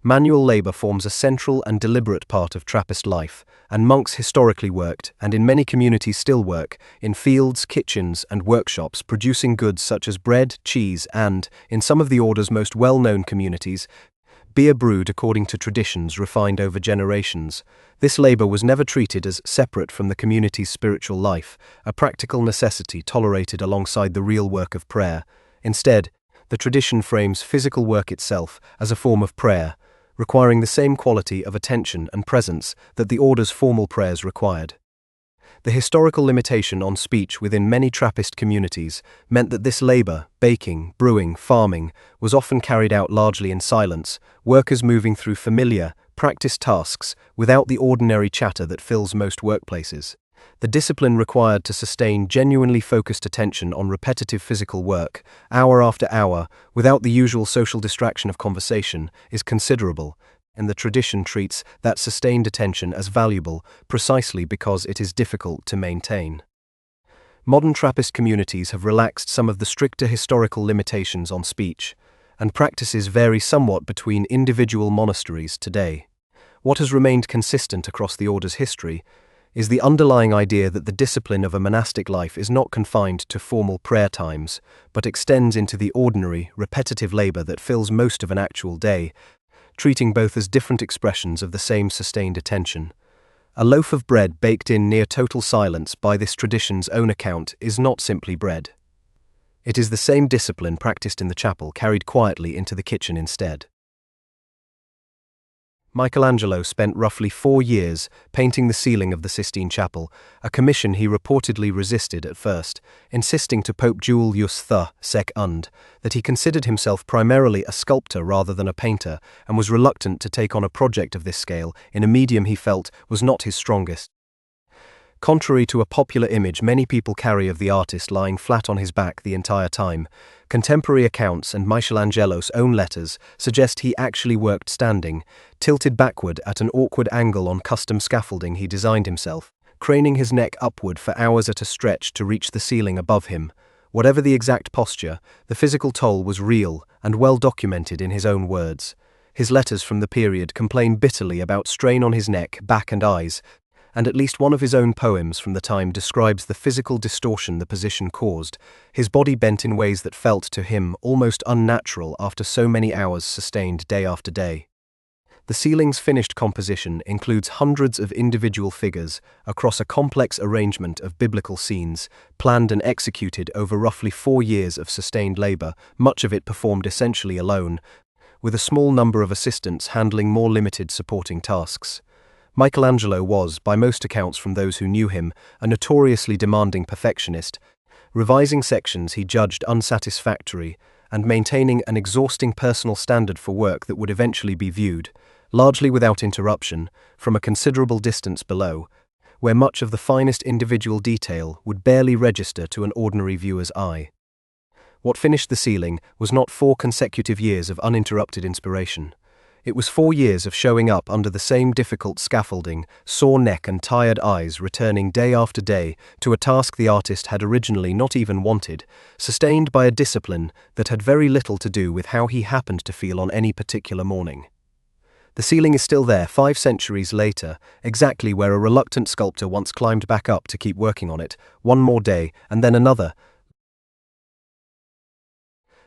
Manual labor forms a central and deliberate part of Trappist life, and monks historically worked, and in many communities still work, in fields, kitchens, and workshops producing goods such as bread, cheese, and, in some of the order's most well-known communities, beer brewed according to traditions refined over generations. This labor was never treated as separate from the community's spiritual life, a practical necessity tolerated alongside the real work of prayer. Instead, the tradition frames physical work itself as a form of prayer, requiring the same quality of attention and presence that the order's formal prayers required. The historical limitation on speech within many Trappist communities meant that this labor, baking, brewing, farming, was often carried out largely in silence, workers moving through familiar, practiced tasks without the ordinary chatter that fills most workplaces. The discipline required to sustain genuinely focused attention on repetitive physical work, hour after hour, without the usual social distraction of conversation, is considerable, and the tradition treats that sustained attention as valuable precisely because it is difficult to maintain. Modern Trappist communities have relaxed some of the stricter historical limitations on speech, and practices vary somewhat between individual monasteries today. What has remained consistent across the order's history is the underlying idea that the discipline of a monastic life is not confined to formal prayer times, but extends into the ordinary, repetitive labor that fills most of an actual day, treating both as different expressions of the same sustained attention. A loaf of bread baked in near total silence by this tradition's own account is not simply bread. It is the same discipline practiced in the chapel carried quietly into the kitchen instead. Michelangelo spent roughly 4 years painting the ceiling of the Sistine Chapel, a commission he reportedly resisted at first, insisting to Pope Julius II that he considered himself primarily a sculptor rather than a painter, and was reluctant to take on a project of this scale in a medium he felt was not his strongest. Contrary to a popular image many people carry of the artist lying flat on his back the entire time, contemporary accounts and Michelangelo's own letters suggest he actually worked standing, tilted backward at an awkward angle on custom scaffolding he designed himself, craning his neck upward for hours at a stretch to reach the ceiling above him, Whatever the exact posture, the physical toll was real and well documented in his own words. His letters from the period complain bitterly about strain on his neck, back and eyes, and at least one of his own poems from the time describes the physical distortion the position caused, his body bent in ways that felt to him almost unnatural after so many hours sustained day after day. The ceiling's finished composition includes hundreds of individual figures across a complex arrangement of biblical scenes, planned and executed over roughly 4 years of sustained labor, much of it performed essentially alone, with a small number of assistants handling more limited supporting tasks. Michelangelo was, by most accounts from those who knew him, a notoriously demanding perfectionist, revising sections he judged unsatisfactory and maintaining an exhausting personal standard for work that would eventually be viewed, largely without interruption, from a considerable distance below, where much of the finest individual detail would barely register to an ordinary viewer's eye. What finished the ceiling was not 4 consecutive years of uninterrupted inspiration. It was 4 years of showing up under the same difficult scaffolding, sore neck and tired eyes returning day after day to a task the artist had originally not even wanted, sustained by a discipline that had very little to do with how he happened to feel on any particular morning. The ceiling is still there 5 centuries later, exactly where a reluctant sculptor once climbed back up to keep working on it, one more day, and then another.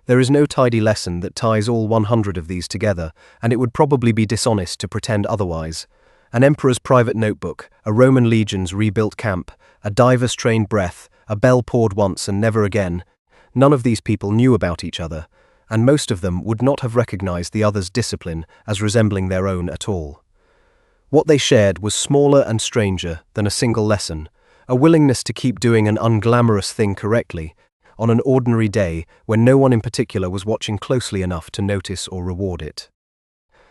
There is no tidy lesson that ties all 100 of these together, and it would probably be dishonest to pretend otherwise. An emperor's private notebook, a Roman legion's rebuilt camp, a diver's trained breath, a bell poured once and never again. None of these people knew about each other, and most of them would not have recognized the other's discipline as resembling their own at all. What they shared was smaller and stranger than a single lesson, a willingness to keep doing an unglamorous thing correctly, on an ordinary day when no one in particular was watching closely enough to notice or reward it.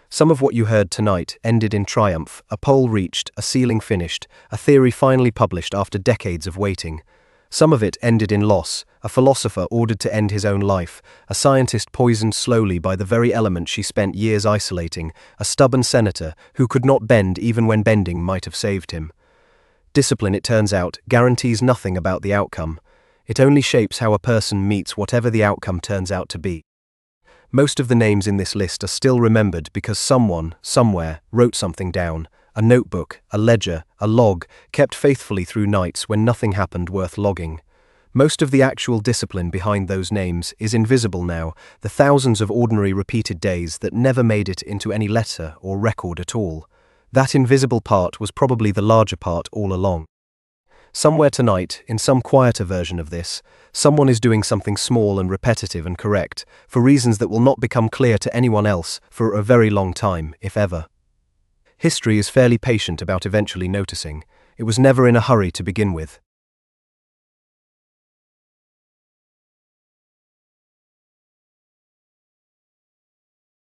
Some of what you heard tonight ended in triumph, a pole reached, a ceiling finished, a theory finally published after decades of waiting. Some of it ended in loss, a philosopher ordered to end his own life, a scientist poisoned slowly by the very element she spent years isolating, a stubborn senator who could not bend even when bending might have saved him. Discipline, it turns out, guarantees nothing about the outcome. It only shapes how a person meets whatever the outcome turns out to be. Most of the names in this list are still remembered because someone, somewhere, wrote something down. A notebook, a ledger, a log, kept faithfully through nights when nothing happened worth logging. Most of the actual discipline behind those names is invisible now, the thousands of ordinary repeated days that never made it into any letter or record at all. That invisible part was probably the larger part all along. Somewhere tonight, in some quieter version of this, someone is doing something small and repetitive and correct, for reasons that will not become clear to anyone else for a very long time, if ever. History is fairly patient about eventually noticing. It was never in a hurry to begin with.